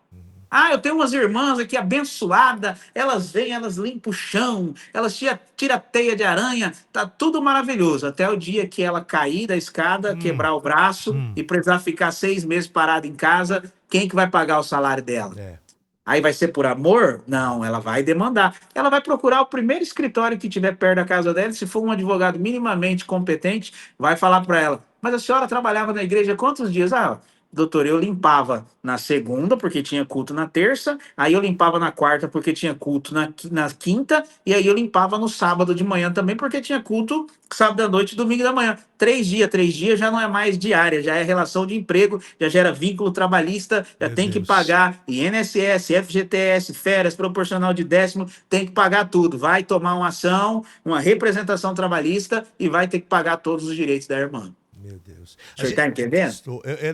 Ah, eu tenho umas irmãs aqui abençoadas, elas vêm, elas limpam o chão, elas tiram teia de aranha, tá tudo maravilhoso, até o dia que ela cair da escada, quebrar o braço e precisar ficar 6 meses parada em casa, quem que vai pagar o salário dela? É. Aí vai ser por amor? Não, ela vai demandar. Ela vai procurar o primeiro escritório que tiver perto da casa dela, se for um advogado minimamente competente, vai falar para ela, mas a senhora trabalhava na igreja quantos dias? Ah, doutor, eu limpava na segunda, porque tinha culto na terça, aí eu limpava na quarta, porque tinha culto na quinta, e aí eu limpava no sábado de manhã também, porque tinha culto sábado à noite e domingo da manhã. 3 dias já não é mais diária, já é relação de emprego, já gera vínculo trabalhista, já Meu tem que Deus. pagar INSS, FGTS, férias, proporcional de décimo, tem que pagar tudo. Vai tomar uma ação, uma representação trabalhista e vai ter que pagar todos os direitos da irmã. Meu Deus. O senhor está entendendo?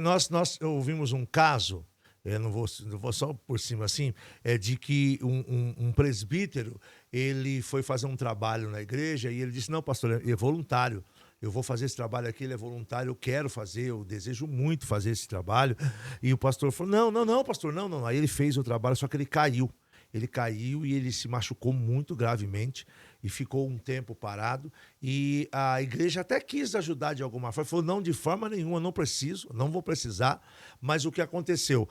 Nós ouvimos um caso, não vou só por cima assim, de que um presbítero, ele foi fazer um trabalho na igreja e ele disse, não, pastor, é voluntário. Eu vou fazer esse trabalho aqui, ele é voluntário, eu quero fazer, eu desejo muito fazer esse trabalho. E o pastor falou, não, pastor, não. Aí ele fez o trabalho, só que ele caiu. Ele caiu e ele se machucou muito gravemente e ficou um tempo parado. E a igreja até quis ajudar de alguma forma. Falou, não, de forma nenhuma, não preciso, não vou precisar. Mas o que aconteceu?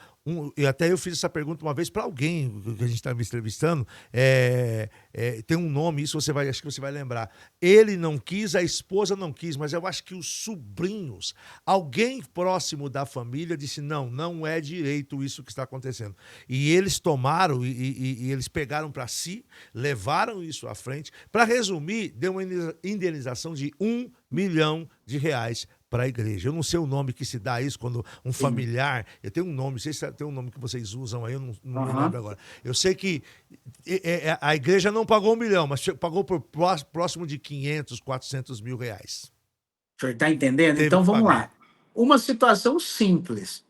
E até eu fiz essa pergunta uma vez para alguém que a gente estava entrevistando. Tem um nome, isso acho que você vai lembrar. Ele não quis, a esposa não quis, mas eu acho que os sobrinhos, alguém próximo da família disse, não é direito isso que está acontecendo. E eles tomaram e eles pegaram para si, levaram isso à frente. Para resumir, deu uma indenização de R$1 milhão para a igreja. Eu não sei o nome que se dá a isso quando um familiar... Eu tenho um nome, não sei se tem um nome que vocês usam aí, eu não me lembro agora. Eu sei que a igreja não pagou R$1 milhão, mas pagou por próximo de 500, 400 mil reais. O senhor está entendendo? Teve então que vamos pagar. lá. Uma situação simples.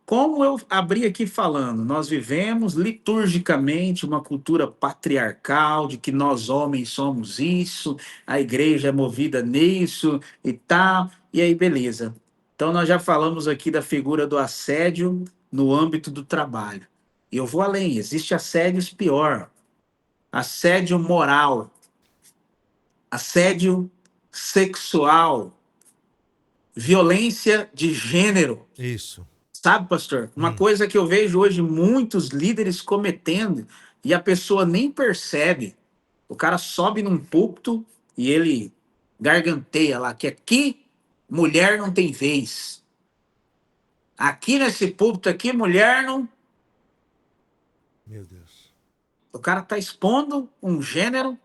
Como eu abri aqui falando, nós vivemos liturgicamente uma cultura patriarcal, de que nós homens somos isso, a igreja é movida nisso e tal, e aí beleza. Então nós já falamos aqui da figura do assédio no âmbito do trabalho. E eu vou além, existe assédios pior. Assédio moral, assédio sexual, violência de gênero. Isso. Sabe, pastor? Uma coisa que eu vejo hoje muitos líderes cometendo e a pessoa nem percebe. O cara sobe num púlpito e ele garganteia lá que aqui mulher não tem vez. Aqui nesse púlpito aqui mulher não... Meu Deus. O cara está expondo um gênero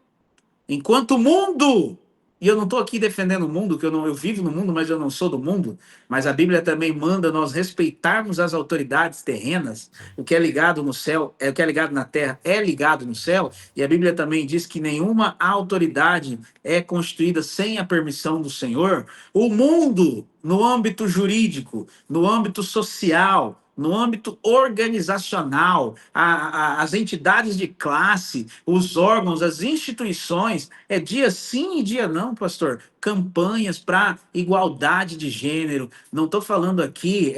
enquanto o mundo... E eu não estou aqui defendendo o mundo, que eu vivo no mundo, mas eu não sou do mundo. Mas a Bíblia também manda nós respeitarmos as autoridades terrenas. O que é ligado no céu, o que é ligado na terra é ligado no céu. E a Bíblia também diz que nenhuma autoridade é constituída sem a permissão do Senhor. O mundo, no âmbito jurídico, no âmbito social, no âmbito organizacional, as entidades de classe, os órgãos, as instituições, é dia sim e dia não, pastor. Campanhas para igualdade de gênero. Não estou falando aqui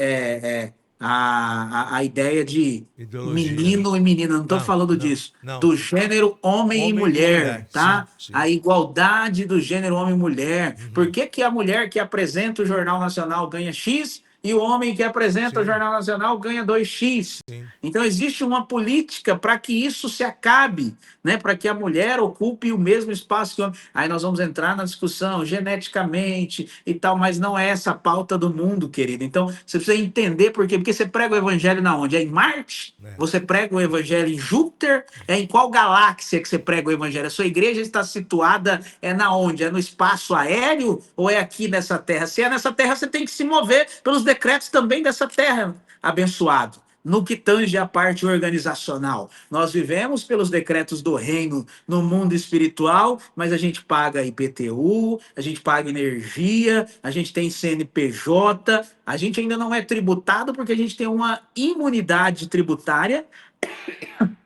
a ideia de Ideologia. menino e menina, não estou falando disso. Do gênero homem e mulher, tá? Sim. A igualdade do gênero homem e mulher. Por que a mulher que apresenta o Jornal Nacional ganha X e o homem que apresenta o Jornal Nacional ganha 2x. Sim. Então, existe uma política para que isso se acabe, né? Para que a mulher ocupe o mesmo espaço que o homem. Aí nós vamos entrar na discussão geneticamente e tal, mas não é essa a pauta do mundo, querido. Então, você precisa entender por quê. Porque você prega o evangelho na onde? É em Marte? Você prega o evangelho em Júpiter? É em qual galáxia que você prega o evangelho? A sua igreja está situada na onde? É no espaço aéreo ou é aqui nessa terra? Se é nessa terra, você tem que se mover pelos decretos também dessa terra, abençoado. no que tange a parte organizacional. Nós vivemos pelos decretos do reino no mundo espiritual, mas a gente paga IPTU, a gente paga energia, a gente tem CNPJ, a gente ainda não é tributado porque a gente tem uma imunidade tributária,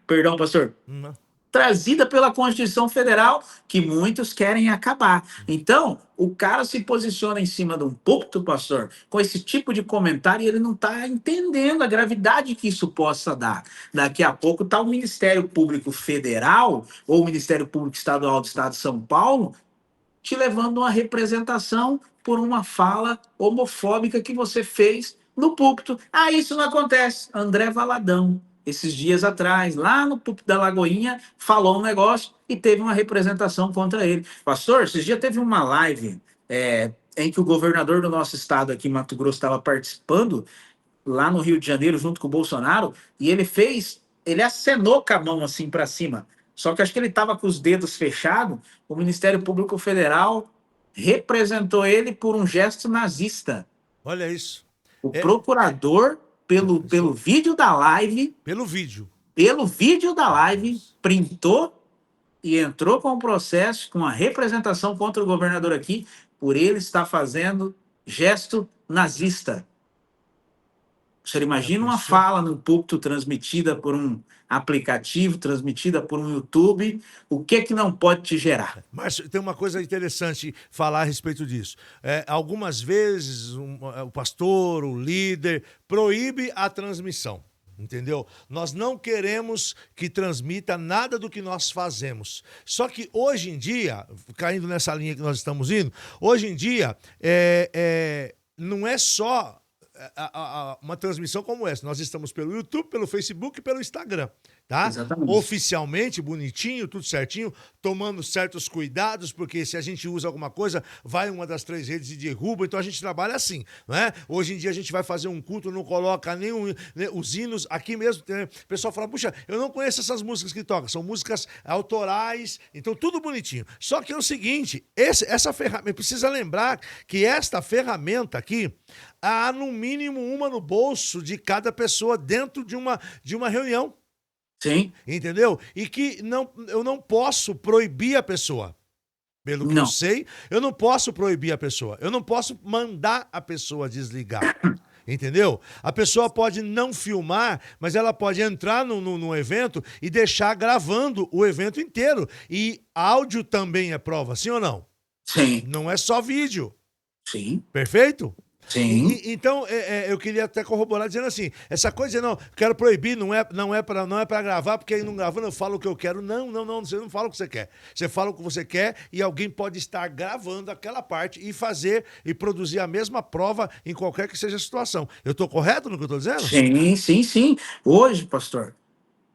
perdão, pastor, Não. trazida pela Constituição Federal, que muitos querem acabar. Então, o cara se posiciona em cima de um púlpito, pastor, com esse tipo de comentário, e ele não está entendendo a gravidade que isso possa dar. Daqui a pouco está o Ministério Público Federal ou o Ministério Público Estadual do Estado de São Paulo te levando uma representação por uma fala homofóbica que você fez no púlpito. Ah, isso não acontece. André Valadão, esses dias atrás, lá no púlpito da Lagoinha, falou um negócio e teve uma representação contra ele. Pastor, esses dias teve uma live em que o governador do nosso estado aqui, Mato Grosso, estava participando, lá no Rio de Janeiro, junto com o Bolsonaro, e ele acenou com a mão assim para cima. Só que acho que ele estava com os dedos fechados, o Ministério Público Federal representou ele por um gesto nazista. Olha isso. O procurador, pelo vídeo da live, Pelo vídeo. printou e entrou com o processo, com a representação contra o governador aqui, por ele estar fazendo gesto nazista. Você imagina uma fala no púlpito transmitida por um aplicativo, transmitida por um YouTube, o que é que não pode te gerar? Mas tem uma coisa interessante falar a respeito disso. Algumas vezes o pastor, o líder, proíbe a transmissão. Entendeu? Nós não queremos que transmita nada do que nós fazemos. Só que hoje em dia, caindo nessa linha que nós estamos indo, hoje em dia não é só uma transmissão como essa. Nós estamos pelo YouTube, pelo Facebook e pelo Instagram, tá? Exatamente. Oficialmente, bonitinho, tudo certinho, tomando certos cuidados, porque se a gente usa alguma coisa, vai uma das 3 redes e derruba, então a gente trabalha assim, não é? Hoje em dia a gente vai fazer um culto, não coloca nem os hinos, aqui mesmo, o pessoal fala, puxa, eu não conheço essas músicas que tocam, são músicas autorais, então tudo bonitinho. Só que é o seguinte, essa ferramenta, precisa lembrar que esta ferramenta aqui, há no mínimo uma no bolso de cada pessoa dentro de uma reunião. Sim. Entendeu? E que eu não posso proibir a pessoa. Pelo que eu sei, eu não posso proibir a pessoa. Eu não posso mandar a pessoa desligar. Entendeu? A pessoa pode não filmar, mas ela pode entrar no evento e deixar gravando o evento inteiro. E áudio também é prova, sim ou não? Sim. Não é só vídeo. Sim. Perfeito? Sim. Então, eu queria até corroborar dizendo assim, essa coisa, não, quero proibir, não é para gravar, porque aí não gravando eu falo o que eu quero. Não, você não fala o que você quer. Você fala o que você quer e alguém pode estar gravando aquela parte e fazer e produzir a mesma prova em qualquer que seja a situação. Eu estou correto no que eu estou dizendo? Sim. Hoje, pastor,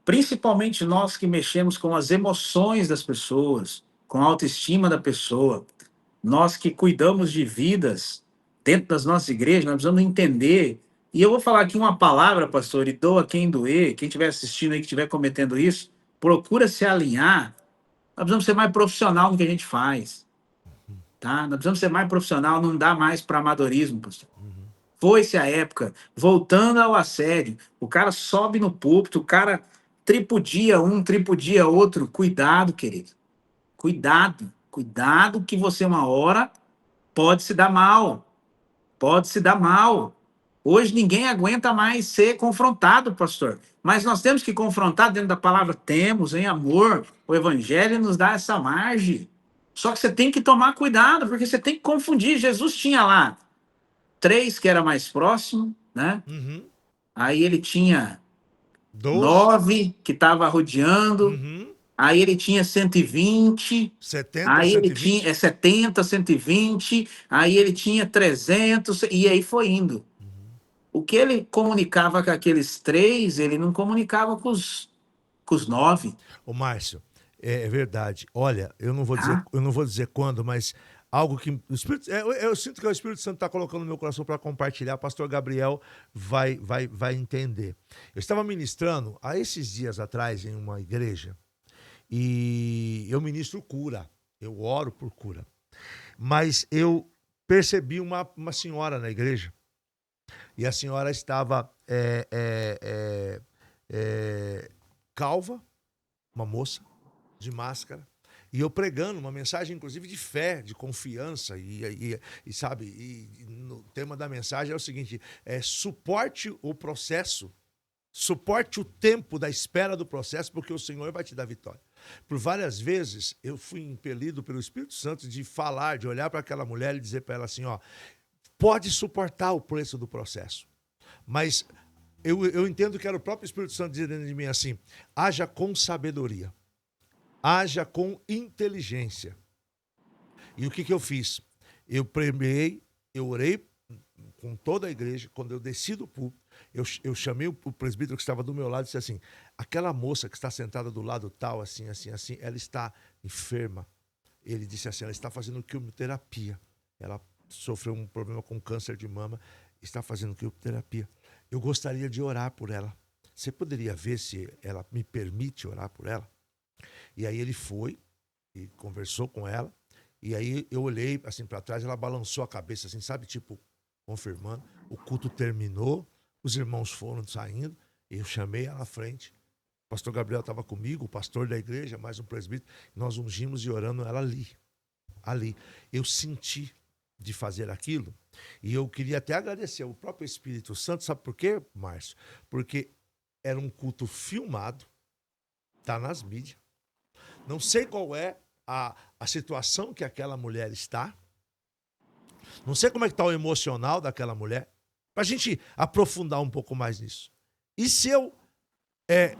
principalmente nós que mexemos com as emoções das pessoas, com a autoestima da pessoa, nós que cuidamos de vidas dentro das nossas igrejas, nós precisamos entender. E eu vou falar aqui uma palavra, pastor, e doa quem doer, quem estiver assistindo aí, que estiver cometendo isso, procura se alinhar. Nós precisamos ser mais profissional no que a gente faz. Tá? Nós precisamos ser mais profissional, não dá mais para amadorismo, pastor. Foi-se a época, voltando ao assédio, o cara sobe no púlpito, o cara tripudia um, tripudia outro. Cuidado, querido. Cuidado que você uma hora pode se dar mal. Pode se dar mal. Hoje ninguém aguenta mais ser confrontado, pastor. Mas nós temos que confrontar dentro da palavra, temos, em amor. O evangelho nos dá essa margem. Só que você tem que tomar cuidado, porque você tem que confundir. Jesus tinha lá 3 que era mais próximo, né? Uhum. Aí ele tinha 12. 9 que estava rodeando. Uhum. Aí ele tinha 120. 70, Aí 120. ele tinha 70, 120. Aí ele tinha 300. E aí foi indo. O que ele comunicava com aqueles 3, ele não comunicava com os 9. Ô, Márcio, é verdade. Olha, eu não vou dizer quando, mas algo que o Espírito, eu sinto que o Espírito Santo está colocando no meu coração para compartilhar. O pastor Gabriel vai entender. Eu estava ministrando há esses dias atrás em uma igreja e eu ministro cura. Eu oro por cura. Mas eu percebi uma senhora na igreja E a senhora estava calva, uma moça, de máscara, e eu pregando uma mensagem, inclusive, de fé, de confiança, e sabe, e no tema da mensagem é o seguinte, suporte o processo, suporte o tempo da espera do processo, porque o Senhor vai te dar vitória. Por várias vezes, eu fui impelido pelo Espírito Santo de falar, de olhar para aquela mulher e dizer para ela assim, ó, pode suportar o preço do processo, mas eu entendo que era o próprio Espírito Santo dizendo de mim assim, haja com sabedoria, haja com inteligência. E o que eu fiz? Eu preguei, eu orei com toda a igreja, quando eu desci do púlpito, eu chamei o presbítero que estava do meu lado e disse assim, aquela moça que está sentada do lado tal, assim, assim, assim, ela está enferma. Ele disse assim, ela está fazendo quimioterapia. Ela sofreu um problema com câncer de mama, está fazendo quimioterapia. Eu gostaria de orar por ela. Você poderia ver se ela me permite orar por ela? E aí ele foi e conversou com ela. E aí eu olhei assim para trás, ela balançou a cabeça assim, sabe, tipo, confirmando. O culto terminou, os irmãos foram saindo, eu chamei ela à frente. O pastor Gabriel estava comigo, o pastor da igreja, mais um presbítero. Nós ungimos e orando ela ali. Ali. Eu senti de fazer aquilo. E eu queria até agradecer ao próprio Espírito Santo. Sabe por quê, Márcio? Porque era um culto filmado, tá nas mídias. Não sei qual é a situação que aquela mulher está. Não sei como é que está o emocional daquela mulher. Para a gente aprofundar um pouco mais nisso. E se eu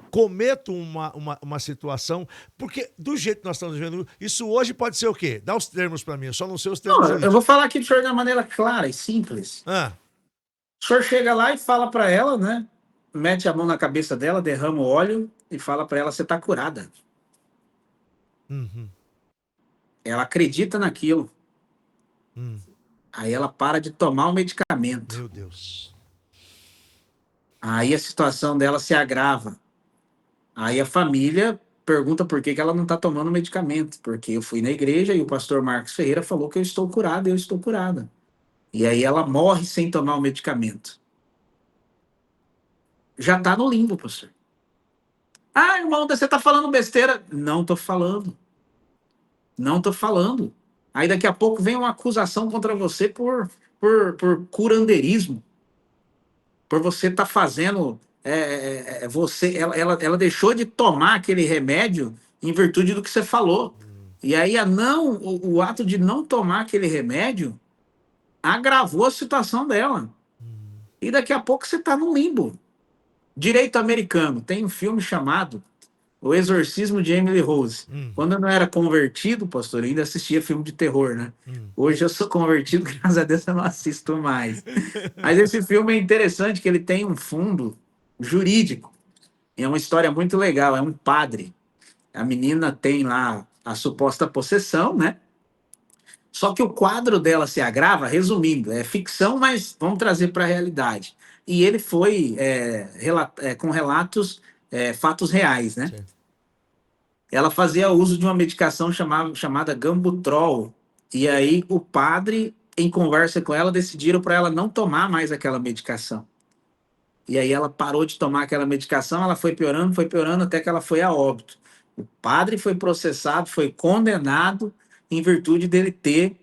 cometo uma situação, porque do jeito que nós estamos vendo, isso hoje pode ser o quê? Dá os termos para mim, eu só não sei os termos. Não, eu vou falar aqui para o senhor de uma maneira clara e simples. O senhor chega lá e fala para ela, né? Mete a mão na cabeça dela, derrama o óleo e fala para ela, você está curada. Uhum. Ela acredita naquilo. Aí ela para de tomar o medicamento. Meu Deus. Aí a situação dela se agrava. Aí a família pergunta por que ela não está tomando medicamento. Porque eu fui na igreja e o pastor Marcos Ferreira falou que eu estou curada, eu estou curada. E aí ela morre sem tomar o medicamento. Já está no limbo, pastor. Ah, irmão, você está falando besteira. Não estou falando. Não estou falando. Aí daqui a pouco vem uma acusação contra você por curandeirismo. Por você estar fazendo... ela deixou de tomar aquele remédio em virtude do que você falou. E aí o ato de não tomar aquele remédio agravou a situação dela. E daqui a pouco você está no limbo. Direito americano. Tem um filme chamado O Exorcismo de Emily Rose. Quando eu não era convertido, pastor, eu ainda assistia filme de terror, né? Hoje eu sou convertido, graças a Deus eu não assisto mais. Mas esse filme é interessante, que ele tem um fundo jurídico. É uma história muito legal, é um padre. A menina tem lá a suposta possessão, né? Só que o quadro dela se agrava, resumindo, é ficção, mas vamos trazer para a realidade. E ele foi com relatos, fatos reais, né? Sim. Ela fazia uso de uma medicação chamada Gambutrol. E aí o padre, em conversa com ela, decidiram para ela não tomar mais aquela medicação. E aí ela parou de tomar aquela medicação, ela foi piorando até que ela foi a óbito. O padre foi processado, foi condenado em virtude dele ter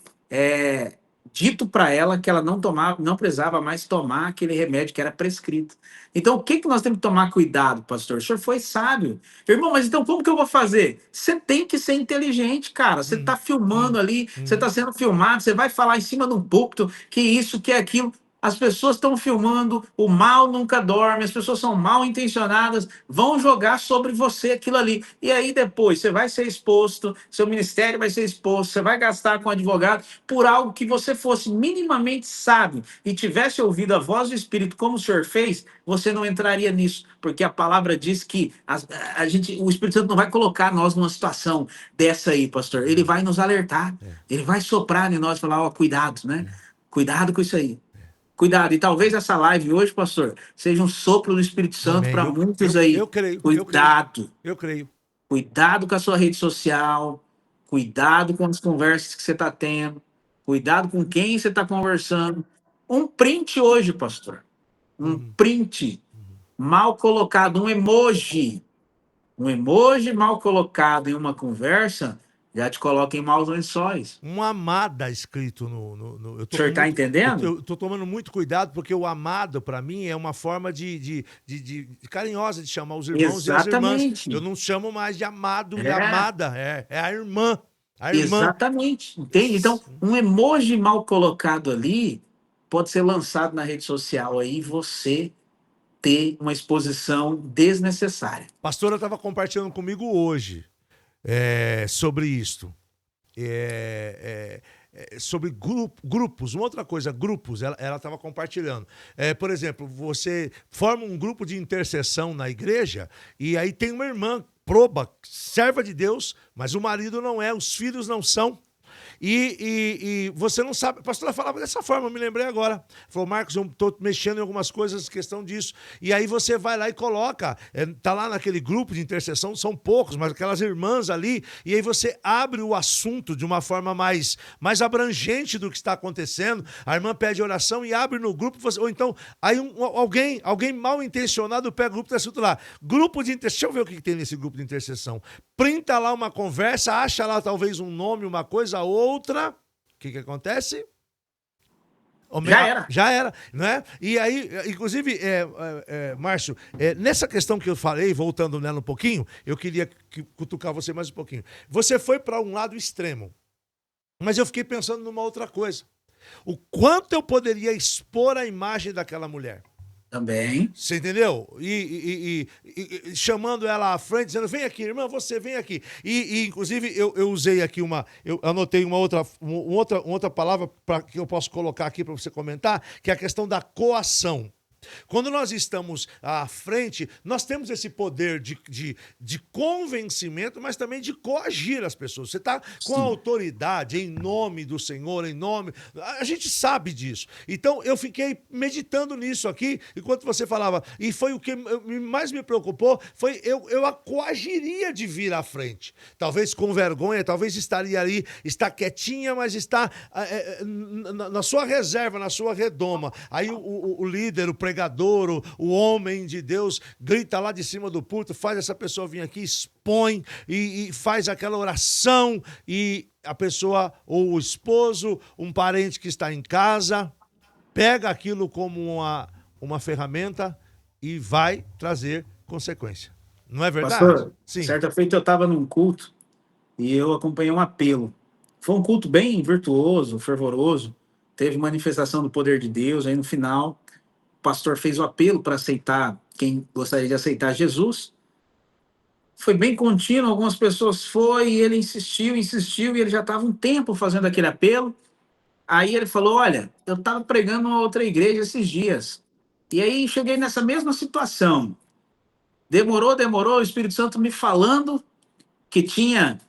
dito para ela que ela não precisava mais tomar aquele remédio que era prescrito. Então, o que nós temos que tomar cuidado, pastor? O senhor foi sábio. Irmão, mas então como que eu vou fazer? Você tem que ser inteligente, cara. Você está filmando ali, você está sendo filmado, você vai falar em cima de um púlpito que isso, que aquilo. As pessoas estão filmando, o mal nunca dorme, as pessoas são mal intencionadas, vão jogar sobre você aquilo ali. E aí depois você vai ser exposto, seu ministério vai ser exposto, você vai gastar com advogado por algo que você fosse minimamente sábio e tivesse ouvido a voz do Espírito como o senhor fez, você não entraria nisso, porque a palavra diz que o Espírito Santo não vai colocar nós numa situação dessa aí, pastor. Ele vai nos alertar, ele vai soprar em nós e falar, ó, cuidado, né? Cuidado com isso aí. Cuidado, e talvez essa live hoje, pastor, seja um sopro do Espírito Santo para muitos aí. Eu creio. Cuidado. Eu creio. Cuidado com a sua rede social, cuidado com as conversas que você está tendo, cuidado com quem você está conversando. Um print hoje, pastor. Um Uhum. print mal colocado, um emoji. Um emoji mal colocado em uma conversa já te coloca em maus lençóis. Um amada escrito eu O tô com senhor está muito, entendendo? eu tô tomando muito cuidado porque o amado para mim é uma forma de carinhosa de chamar os irmãos e as irmãs. Eu Exatamente. não chamo mais de amado e É, amada, é a irmã, a irmã. exatamente. Entende? Então, um emoji mal colocado ali pode ser lançado na rede social aí e você ter uma exposição desnecessária. Pastora estava compartilhando comigo hoje sobre isto. Sobre grupos, uma outra coisa, grupos, ela estava compartilhando. Por exemplo, você forma um grupo de intercessão na igreja e aí tem uma irmã proba, serva de Deus, mas o marido não é, os filhos não são. E você não sabe, a pastora falava dessa forma, eu me lembrei agora. Falou, Marcos, eu estou mexendo em algumas coisas, questão disso. E aí você vai lá e coloca, tá lá naquele grupo de intercessão, são poucos, mas aquelas irmãs ali, e aí você abre o assunto de uma forma mais abrangente do que está acontecendo. A irmã pede oração e abre no grupo, ou então, aí alguém mal intencionado pega o grupo de assunto lá. Grupo de intercessão, deixa eu ver o que tem nesse grupo de intercessão. Printa lá uma conversa, acha lá talvez um nome, uma coisa, outra. O que acontece? Já era. Já era, né? E aí, inclusive, Márcio, nessa questão que eu falei, voltando nela um pouquinho, eu queria cutucar você mais um pouquinho. Você foi para um lado extremo, mas eu fiquei pensando numa outra coisa. O quanto eu poderia expor a imagem daquela mulher? Também. Você entendeu? E chamando ela à frente, dizendo, vem aqui, irmã, você vem aqui. Inclusive, eu usei aqui eu anotei uma outra palavra que eu posso colocar aqui para você comentar, que é a questão da coação. Quando nós estamos à frente, nós temos esse poder de convencimento, mas também de coagir as pessoas. Você está com a Sim. autoridade em nome do Senhor, em nome. A gente sabe disso. Então eu fiquei meditando nisso aqui, enquanto você falava. E foi o que mais me preocupou, foi eu a coagiria de vir à frente. Talvez com vergonha, talvez estaria ali, está quietinha, mas está na sua reserva, na sua redoma. Aí o líder, o pregador, o homem de Deus, grita lá de cima do púlpito, faz essa pessoa vir aqui, expõe e faz aquela oração e a pessoa, ou o esposo, um parente que está em casa, pega aquilo como uma ferramenta e vai trazer consequência. Não é verdade? Pastor, Sim. certa feita eu estava num culto e eu acompanhei um apelo. Foi um culto bem virtuoso, fervoroso. Teve manifestação do poder de Deus. Aí no final, o pastor fez o apelo para aceitar quem gostaria de aceitar Jesus. Foi bem contínuo, algumas pessoas foi e ele insistiu e ele já estava um tempo fazendo aquele apelo. Aí ele falou, olha, eu estava pregando uma outra igreja esses dias. E aí cheguei nessa mesma situação. Demorou, o Espírito Santo me falando que tinha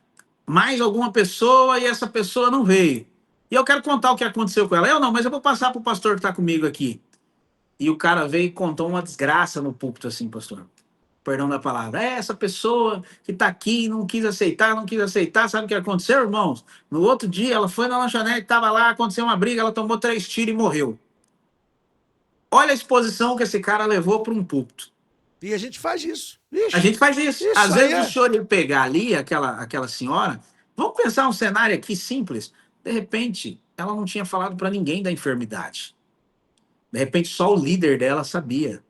mais alguma pessoa e essa pessoa não veio. E eu quero contar o que aconteceu com ela. Eu não, mas eu vou passar para o pastor que está comigo aqui. E o cara veio e contou uma desgraça no púlpito assim, pastor. Perdão da palavra. Essa pessoa que está aqui não quis aceitar. Sabe o que aconteceu, irmãos? No outro dia, ela foi na lanchonete, estava lá, aconteceu uma briga, ela tomou 3 tiros e morreu. Olha a exposição que esse cara levou para um púlpito. E a gente faz isso. A Ixi, gente faz isso. isso Às aí vezes o é. senhor ia pegar ali aquela senhora. Vamos pensar um cenário aqui simples. De repente, ela não tinha falado para ninguém da enfermidade. De repente, só o líder dela sabia.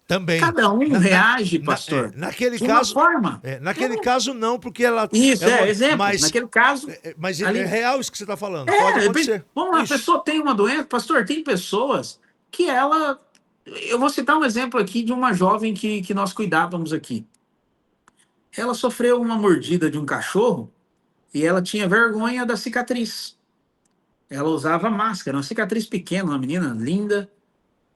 Também. Cada um reage, pastor, Naquele de uma caso, forma. naquele caso não, porque ela Isso, exemplo. mas Naquele caso, mas é ali. real isso que você está falando. Pode De repente, acontecer. vamos lá, a Ixi. pessoa tem uma doença, pastor, tem pessoas que ela. Eu vou citar um exemplo aqui de uma jovem que nós cuidávamos aqui. Ela sofreu uma mordida de um cachorro e ela tinha vergonha da cicatriz. Ela usava máscara, uma cicatriz pequena, uma menina linda,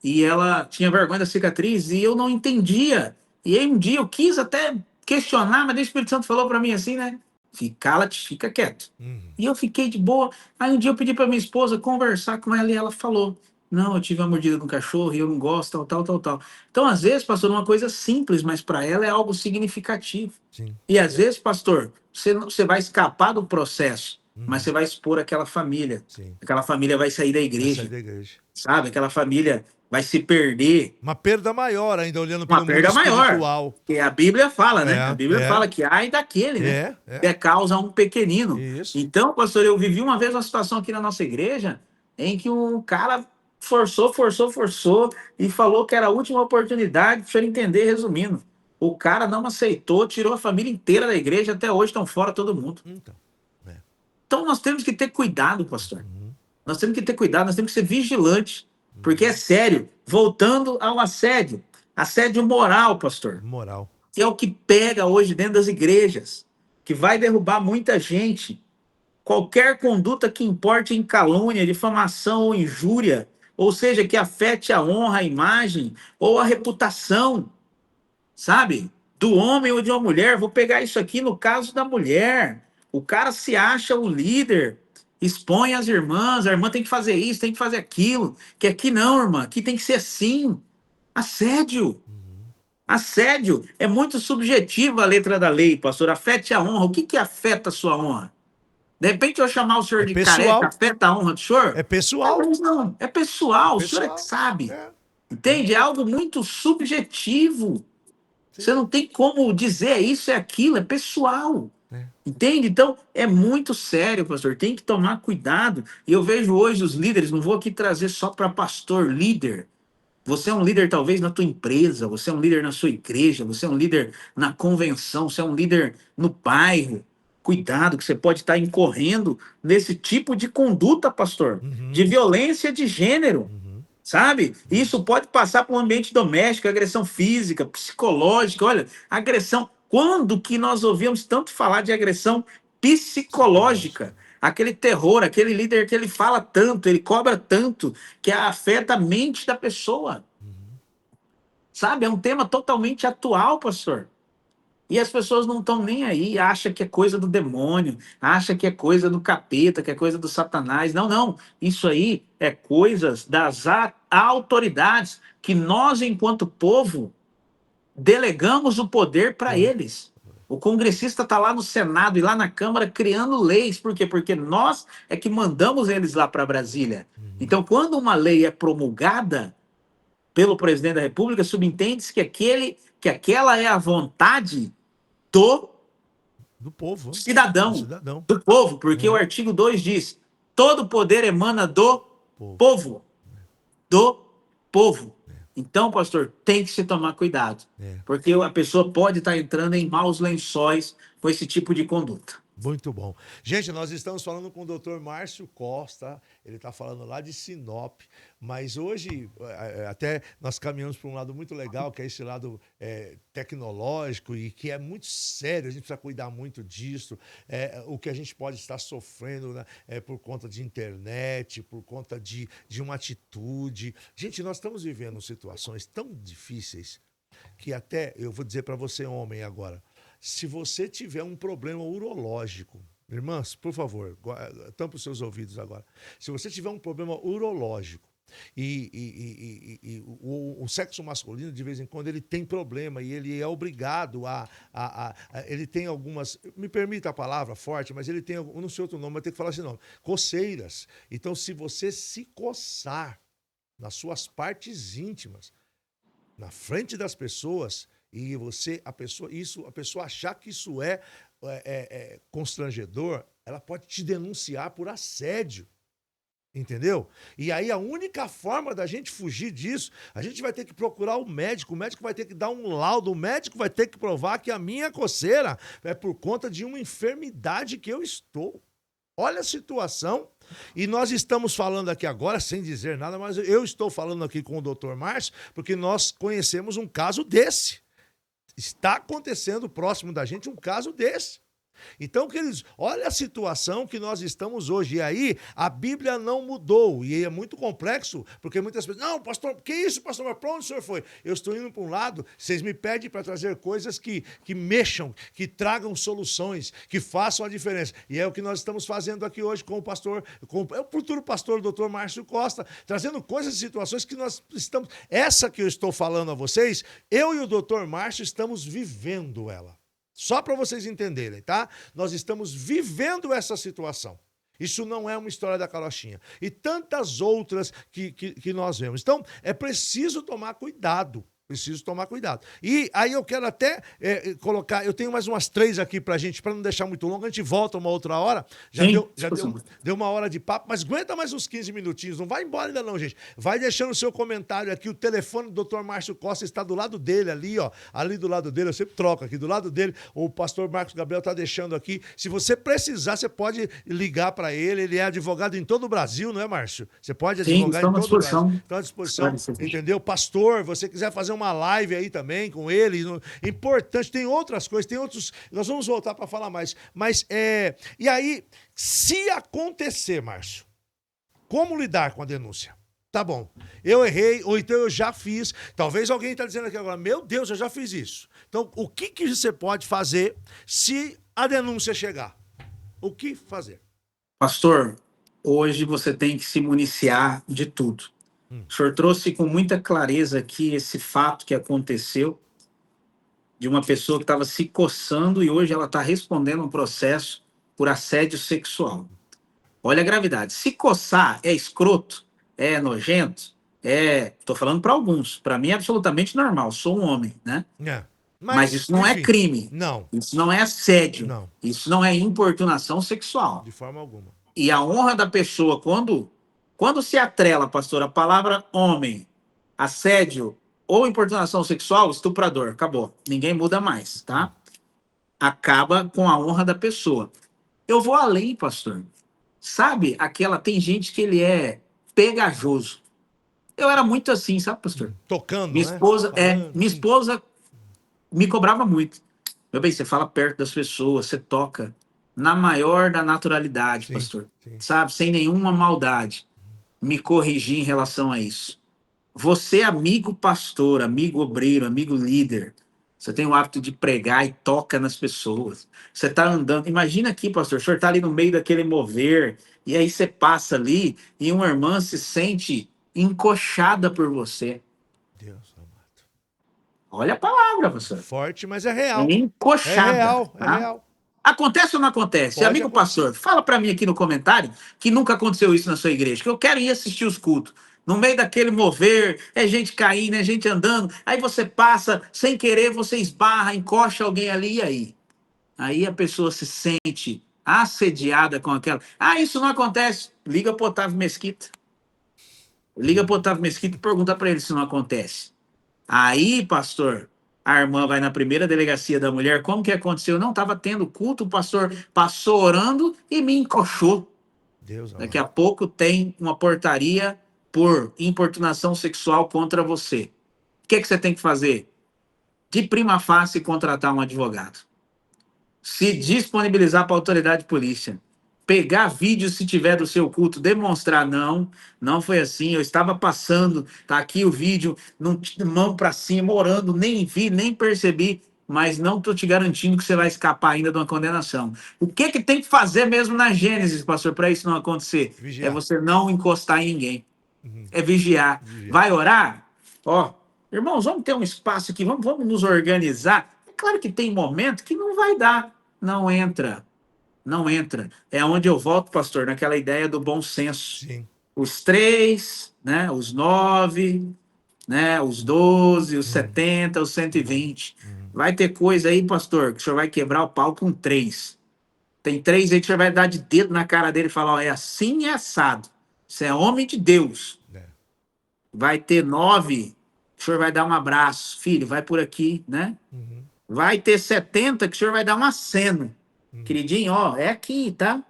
e ela tinha vergonha da cicatriz e eu não entendia. E aí um dia eu quis até questionar, mas o Espírito Santo falou para mim assim, né? Cala-te, fica quieto. Uhum. E eu fiquei de boa. Aí um dia eu pedi para minha esposa conversar com ela e ela falou: Não, eu tive uma mordida de um cachorro e eu não gosto, tal. Então, às vezes, pastor, uma coisa simples, mas para ela é algo significativo. Sim. E às vezes, pastor, você vai escapar do processo, mas você vai expor aquela família. Sim. Aquela família vai sair da Vai igreja, sair da igreja. sabe? Aquela família vai se perder. Uma perda maior ainda, olhando Uma pelo mundo perda maior. espiritual. Que a Bíblia fala, né? A Bíblia É. fala que ai daquele, né? É. Que é causa um pequenino. Isso. Então, pastor, eu vivi uma vez uma situação aqui na nossa igreja em que um cara forçou e falou que era a última oportunidade, para ele entender, resumindo. O cara não aceitou, tirou a família inteira da igreja, até hoje estão fora todo mundo. Então. Então nós temos que ter cuidado, pastor. Uhum. Nós temos que ter cuidado, nós temos que ser vigilantes, porque é sério. Voltando ao assédio moral, pastor, Moral. que é o que pega hoje dentro das igrejas, que vai derrubar muita gente. Qualquer conduta que importe em calúnia, difamação ou injúria, ou seja, que afete a honra, a imagem ou a reputação, sabe? Do homem ou de uma mulher. Vou pegar isso aqui no caso da mulher. O cara se acha o líder, expõe as irmãs, a irmã tem que fazer isso, tem que fazer aquilo, que aqui não, irmã, aqui tem que ser assim. Assédio. Assédio é muito subjetiva a letra da lei, pastor. Afete a honra. O que afeta a sua honra? De repente eu chamar o senhor de pessoal. careca, afeta a honra do senhor? É pessoal. Não, é pessoal, o senhor é que sabe. Entende? É algo muito subjetivo. Sim. Você não tem como dizer isso é aquilo, é pessoal. Entende? Então, é muito sério, pastor. Tem que tomar cuidado. E eu vejo hoje os líderes, não vou aqui trazer só para pastor, líder. Você é um líder talvez na tua empresa, você é um líder na sua igreja, você é um líder na convenção, você é um líder no bairro. Cuidado que você pode estar incorrendo nesse tipo de conduta, pastor, de violência de gênero, sabe? Isso pode passar para um ambiente doméstico, agressão física, psicológica, olha, agressão. Quando que nós ouvimos tanto falar de agressão psicológica? Aquele terror, aquele líder que ele fala tanto, ele cobra tanto, que afeta a mente da pessoa. Sabe? É um tema totalmente atual, pastor. E as pessoas não estão nem aí, acham que é coisa do demônio, acham que é coisa do capeta, que é coisa do Satanás. Não, não. Isso aí é coisas das autoridades que nós, enquanto povo, delegamos o poder para eles. O congressista está lá no Senado e lá na Câmara criando leis. Por quê? Porque nós é que mandamos eles lá para Brasília. Então, quando uma lei é promulgada pelo presidente da República, subentende-se que aquela é a vontade do povo. Cidadão. Do povo, porque o artigo 2 diz: todo poder emana do povo. Do povo. Então, pastor, tem que se tomar cuidado. Porque a pessoa pode estar entrando em maus lençóis com esse tipo de conduta. Muito bom. Gente, nós estamos falando com o doutor Márcio Costa, ele está falando lá de Sinop, mas hoje até nós caminhamos para um lado muito legal, que é esse lado tecnológico e que é muito sério, a gente precisa cuidar muito disso, o que a gente pode estar sofrendo, né, por conta de internet, por conta de uma atitude. Gente, nós estamos vivendo situações tão difíceis que até, eu vou dizer para você, homem, agora, se você tiver um problema urológico, irmãs, por favor, tampa os seus ouvidos agora. Se você tiver um problema urológico e o sexo masculino, de vez em quando, ele tem problema e ele é obrigado ele tem algumas, me permita a palavra forte, mas ele tem, eu não sei outro nome, mas tem que falar esse nome, coceiras. Então, se você se coçar nas suas partes íntimas, na frente das pessoas, e a pessoa achar que isso é constrangedor, ela pode te denunciar por assédio. Entendeu? E aí a única forma da gente fugir disso, a gente vai ter que procurar o médico vai ter que dar um laudo, o médico vai ter que provar que a minha coceira é por conta de uma enfermidade que eu estou. Olha a situação. E nós estamos falando aqui agora, sem dizer nada, mas eu estou falando aqui com o doutor Márcio, porque nós conhecemos um caso desse. Está acontecendo próximo da gente um caso desse. Então, queridos, olha a situação que nós estamos hoje. E aí, a Bíblia não mudou. E é muito complexo, porque muitas pessoas... Não, pastor, que isso, pastor? Mas para onde o senhor foi? Eu estou indo para um lado, vocês me pedem para trazer coisas que mexam, que tragam soluções, que façam a diferença. E é o que nós estamos fazendo aqui hoje com o pastor, com o futuro pastor, o doutor Márcio Costa, trazendo coisas e situações que nós estamos... Essa que eu estou falando a vocês, eu e o doutor Márcio estamos vivendo ela. Só para vocês entenderem, tá? Nós estamos vivendo essa situação. Isso não é uma história da carochinha. E tantas outras que nós vemos. Então, é preciso tomar cuidado. Preciso tomar cuidado. E aí eu quero até colocar, eu tenho mais umas 3 aqui pra gente, pra não deixar muito longo, a gente volta uma outra hora. Deu uma hora de papo, mas aguenta mais uns 15 minutinhos, não vai embora ainda não, gente. Vai deixando o seu comentário aqui, o telefone do Dr. Márcio Costa está do lado dele ali, ó, ali do lado dele, eu sempre troco aqui, do lado dele, o pastor Marcos Gabriel tá deixando aqui. Se você precisar, você pode ligar pra ele é advogado em todo o Brasil, não é, Márcio? Você pode advogar em todo o Brasil. Então, à disposição, entendeu? Pastor, você quiser fazer uma live aí também com ele, importante, tem outras coisas, tem outros, nós vamos voltar para falar mais, mas e aí, se acontecer, Márcio, como lidar com a denúncia? Tá bom, eu errei, ou então eu já fiz, talvez alguém está dizendo aqui agora, meu Deus, eu já fiz isso. Então, o que você pode fazer se a denúncia chegar? O que fazer? Pastor, hoje você tem que se municiar de tudo. O senhor trouxe com muita clareza aqui esse fato que aconteceu de uma pessoa que estava se coçando e hoje ela está respondendo um processo por assédio sexual. Olha a gravidade. Se coçar é escroto, é nojento, Tô falando para alguns. Para mim é absolutamente normal. Sou um homem, né? Mas isso não é crime. Não. Isso não é assédio. Não. Isso não é importunação sexual. De forma alguma. E a honra da pessoa, quando se atrela, pastor, a palavra homem, assédio ou importunação sexual, estuprador, acabou. Ninguém muda mais, tá? Acaba com a honra da pessoa. Eu vou além, pastor. Sabe, tem gente que ele é pegajoso. Eu era muito assim, sabe, pastor? Tocando, minha esposa, minha esposa me cobrava muito. Meu bem, você fala perto das pessoas, você toca na maior da naturalidade, sim, pastor. Sim. Sabe, sem nenhuma maldade. Me corrigir em relação a isso. Você, amigo pastor, amigo obreiro, amigo líder, você tem o hábito de pregar e toca nas pessoas. Você está andando. Imagina aqui, pastor, o senhor está ali no meio daquele mover, e aí você passa ali e uma irmã se sente encoxada por você. Deus amado. Olha a palavra, pastor. Forte, mas é real. Encoxada. É real, tá? É real. Acontece ou não acontece? Pode Amigo acontecer. pastor, fala para mim aqui no comentário que nunca aconteceu isso na sua igreja, que eu quero ir assistir os cultos. No meio daquele mover, é gente caindo, é gente andando, aí você passa, sem querer, você esbarra, encoxa alguém ali, e aí? Aí a pessoa se sente assediada com aquela... isso não acontece. Liga para o Otávio Mesquita. Liga para o Otávio Mesquita e pergunta para ele se não acontece. Aí, pastor, a irmã vai na primeira delegacia da mulher, como que aconteceu? Não, estava tendo culto, o pastor passou orando e me encoxou. Deus Daqui a pouco tem uma portaria por importunação sexual contra você. O que você tem que fazer? De prima facie, contratar um advogado. Se disponibilizar para a autoridade de polícia. Pegar vídeo se tiver do seu culto, demonstrar, não foi assim, eu estava passando, tá aqui o vídeo, mão para cima, orando, nem vi, nem percebi, mas não estou te garantindo que você vai escapar ainda de uma condenação. O que tem que fazer mesmo na Gênesis, pastor, para isso não acontecer? Vigiar. É você não encostar em ninguém. É vigiar. Vai orar? Irmãos, vamos ter um espaço aqui, vamos nos organizar. É claro que tem momento que não vai dar, não entra. Não entra. É onde eu volto, pastor, naquela ideia do bom senso. Sim. Os 3, né, os 9, né, os 12, os 70, os 120. Vai ter coisa aí, pastor, que o senhor vai quebrar o pau com 3. Tem 3 aí que o senhor vai dar de dedo na cara dele e falar, é assim e assado. Você é homem de Deus. Vai ter 9, que o senhor vai dar um abraço. Filho, vai por aqui, né? Vai ter 70, que o senhor vai dar um aceno. Queridinho, é aqui, tá?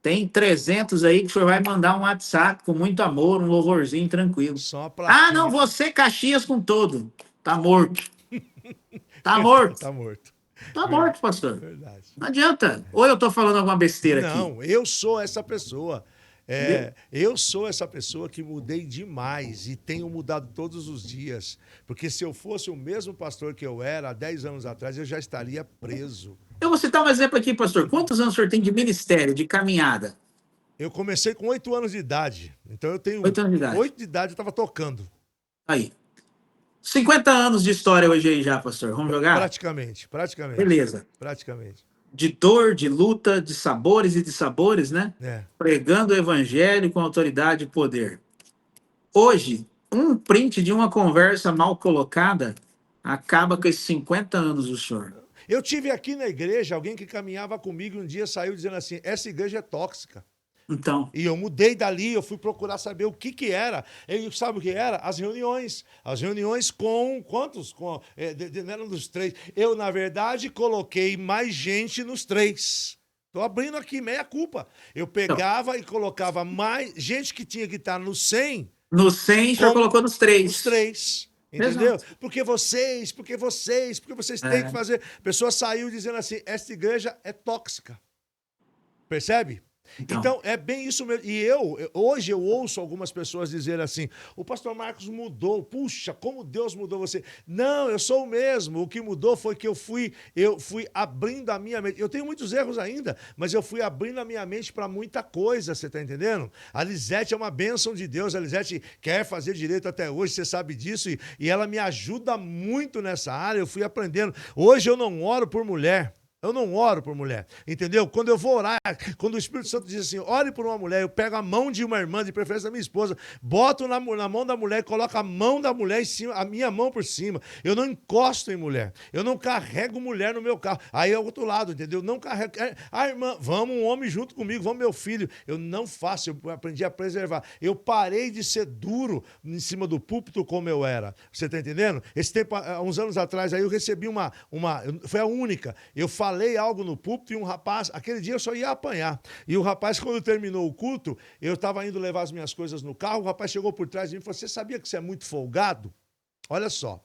Tem 300 aí que o senhor vai mandar um WhatsApp com muito amor, um louvorzinho tranquilo. Não, você Caxias com todo. Tá morto. Tá morto. Tá morto. Tá morto, pastor. Verdade. Não adianta. Ou eu tô falando alguma besteira aqui? Não, eu sou essa pessoa. Eu sou essa pessoa que mudei demais e tenho mudado todos os dias. Porque se eu fosse o mesmo pastor que eu era há 10 anos atrás, eu já estaria preso. Eu vou citar um exemplo aqui, pastor. Quantos anos o senhor tem de ministério, de caminhada? Eu comecei com 8 anos de idade. Então eu tenho 8 anos de idade. 8 de idade, eu estava tocando. Aí. 50 anos de história hoje aí já, pastor. Vamos jogar? Praticamente. Beleza. Praticamente. de dor, de luta, de sabores e de sabores, né? É. Pregando o evangelho com autoridade e poder. Hoje, um print de uma conversa mal colocada acaba com esses 50 anos do senhor. Eu tive aqui na igreja alguém que caminhava comigo e um dia saiu dizendo assim: essa igreja é tóxica. Então, E eu mudei dali, eu fui procurar saber o que que era. E sabe o que era? As reuniões. As reuniões com quantos? Não eram dos três. Eu, na verdade, coloquei mais gente nos três. Estou abrindo aqui, meia culpa. Eu pegava e colocava mais gente que tinha que estar no 100 no 100, o senhor como colocou nos os 3. três. Entendeu? Exato. Porque vocês têm que É. fazer. A pessoa saiu dizendo assim: esta igreja é tóxica. Percebe? Então, Então, é bem isso mesmo. E hoje eu ouço algumas pessoas dizer assim: o pastor Marcos mudou. Puxa, como Deus mudou você. Não, eu sou o mesmo. O que mudou foi que eu fui abrindo a minha mente. Eu tenho muitos erros ainda, mas eu fui abrindo a minha mente para muita coisa, você tá entendendo? A Lisete é uma bênção de Deus. A Lisete quer fazer direito até hoje, você sabe disso, e ela me ajuda muito nessa área. Eu fui aprendendo. Hoje eu não oro por mulher. Eu não oro por mulher, entendeu? Quando eu vou orar, quando o Espírito Santo diz assim, ore por uma mulher, eu pego a mão de uma irmã, de preferência da minha esposa, boto na mão da mulher, coloco a mão da mulher em cima, a minha mão por cima. Eu não encosto em mulher, eu não carrego mulher no meu carro. Aí é o outro lado, entendeu? Não carrego. Irmã, vamos um homem junto comigo, vamos meu filho. Eu não faço, eu aprendi a preservar. Eu parei de ser duro em cima do púlpito como eu era. Você tá entendendo? Esse tempo, há uns anos atrás, aí eu recebi foi a única. Eu falei algo no púlpito e um rapaz, aquele dia eu só ia apanhar. E o rapaz, quando terminou o culto, eu estava indo levar as minhas coisas no carro, o rapaz chegou por trás de mim e falou: você sabia que você é muito folgado? Olha só.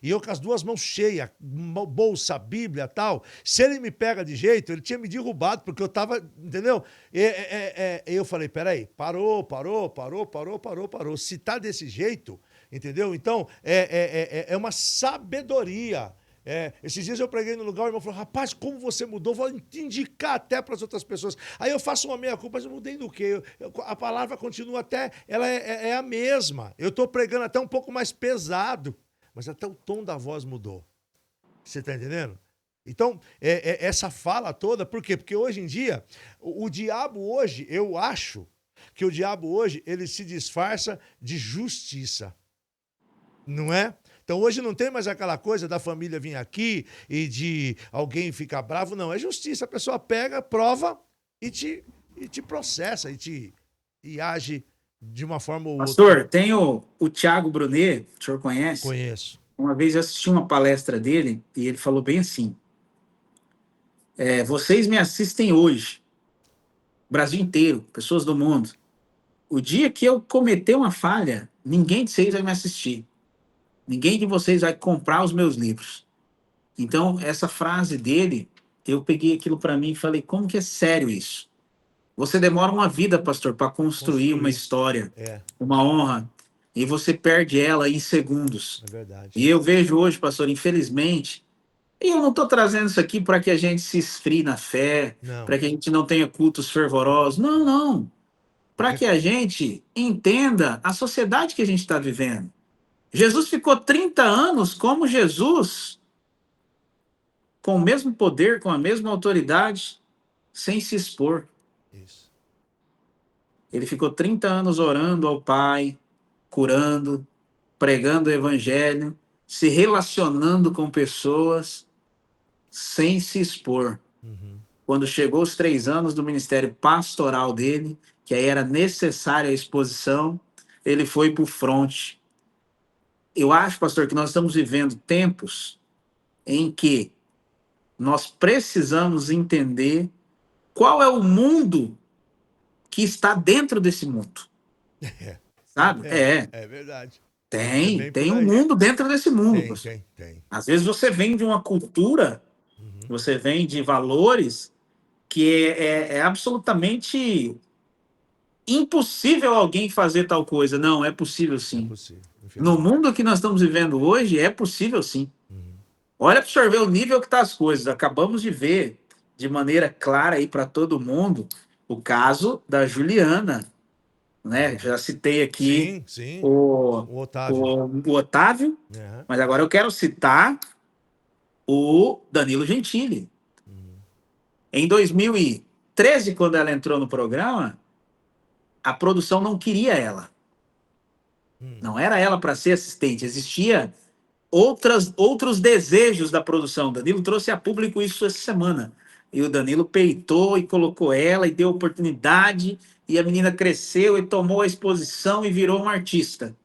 E eu com as duas mãos cheias, bolsa, Bíblia e tal. Se ele me pega de jeito, ele tinha me derrubado, porque eu tava, entendeu? Eu falei, peraí, parou. Se tá desse jeito, entendeu? Então, é uma sabedoria. Esses dias eu preguei no lugar, o irmão falou: rapaz, como você mudou, vou te indicar até para as outras pessoas. Aí eu faço uma meia-culpa, mas eu mudei do quê? A palavra continua até, ela é a mesma. Eu estou pregando até um pouco mais pesado, mas até o tom da voz mudou. Você está entendendo? Então, essa fala toda, por quê? Porque hoje em dia, o diabo hoje, eu acho que o diabo hoje, ele se disfarça de justiça. Não é? Então hoje não tem mais aquela coisa da família vir aqui e de alguém ficar bravo, não. É justiça. A pessoa pega, prova e te processa e age de uma forma ou outra. pastor, tem o Tiago Brunet, o senhor conhece? Conheço. Uma vez eu assisti uma palestra dele e ele falou bem assim: vocês me assistem hoje, Brasil inteiro, pessoas do mundo. O dia que eu cometer uma falha, ninguém de vocês vai me assistir. Ninguém de vocês vai comprar os meus livros. Então, essa frase dele, eu peguei aquilo para mim e falei: como que é sério isso? Você demora uma vida, pastor, para construir uma história, uma honra, e você perde ela em segundos. É verdade. E eu vejo hoje, pastor, infelizmente, e eu não estou trazendo isso aqui para que a gente se esfrie na fé, para que a gente não tenha cultos fervorosos. Não, não. Para que a gente entenda a sociedade que a gente está vivendo. Jesus ficou 30 anos como Jesus, com o mesmo poder, com a mesma autoridade, sem se expor. Isso. Ele ficou 30 anos orando ao Pai, curando, pregando o Evangelho, se relacionando com pessoas, sem se expor. Uhum. Quando chegou os 3 anos do ministério pastoral dele, que aí era necessária a exposição, ele foi para o fronte. Eu acho, pastor, que nós estamos vivendo tempos em que nós precisamos entender qual é o mundo que está dentro desse mundo. Sabe? É verdade. Tem um mundo dentro desse mundo. Tem. Às vezes você vem de uma cultura, você vem de valores que é absolutamente impossível alguém fazer tal coisa. Não, é possível sim. É possível. No mundo que nós estamos vivendo hoje, é possível sim. Olha para o senhor ver o nível que tá as coisas. Acabamos de ver de maneira clara aí para todo mundo o caso da Juliana, né? Já citei aqui Sim. o Otávio, mas agora eu quero citar o Danilo Gentili. Em 2013, quando ela entrou no programa, a produção não queria ela. Não era ela para ser assistente. Existia outros desejos da produção. O Danilo trouxe a público isso essa semana. E o Danilo peitou e colocou ela e deu oportunidade. E a menina cresceu e tomou a exposição e virou uma artista.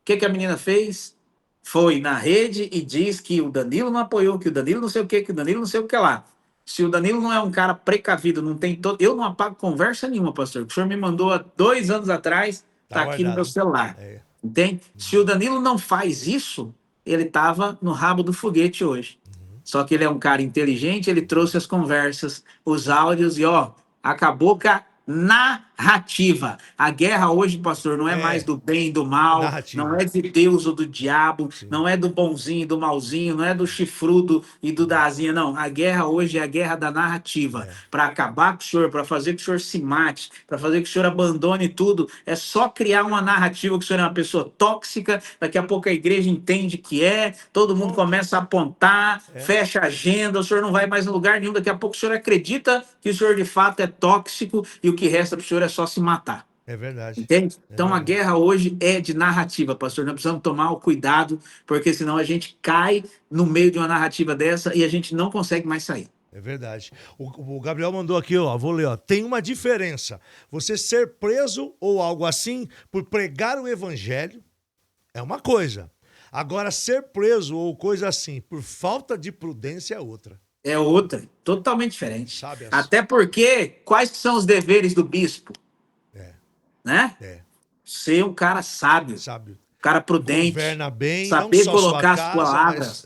O que a menina fez? Foi na rede e diz que o Danilo não apoiou, que o Danilo não sei o que o Danilo não sei o que lá. Se o Danilo não é um cara precavido, não tem todo. Eu não apago conversa nenhuma, pastor. O senhor me mandou há 2 anos atrás, Tá tá aqui no meu guardado. celular. É. Entende? Se o Danilo não faz isso, ele estava no rabo do foguete hoje. Só que ele é um cara inteligente, ele trouxe as conversas, os áudios e, ó, acabou com a narrativa. A guerra hoje, pastor, não é mais do bem e do mal, Narrativa. não é de Deus ou do diabo, Sim. não é do bonzinho e do malzinho, não é do chifrudo e do dazinha, não. A guerra hoje é a guerra da narrativa. Para acabar com o senhor, para fazer que o senhor se mate, para fazer que o senhor abandone tudo, é só criar uma narrativa que o senhor é uma pessoa tóxica, daqui a pouco a igreja entende que é, todo mundo começa a apontar, fecha a agenda, o senhor não vai mais em lugar nenhum, daqui a pouco o senhor acredita que o senhor de fato é tóxico e o que resta para o senhor é só se matar. É verdade. Entende? Então verdade. a guerra hoje é de narrativa, pastor. Nós precisamos tomar o cuidado, porque senão a gente cai no meio de uma narrativa dessa e a gente não consegue mais sair. É verdade. O Gabriel mandou aqui, ó, vou ler, ó. Tem uma diferença. Você ser preso ou algo assim por pregar o evangelho é uma coisa. Agora, ser preso ou coisa assim por falta de prudência é outra. É outra, totalmente diferente. Sabe? Até porque, quais são os deveres do bispo? Né? Ser um cara sábio, Sábio. cara prudente, Governa bem, saber não só colocar sua as casa, palavras,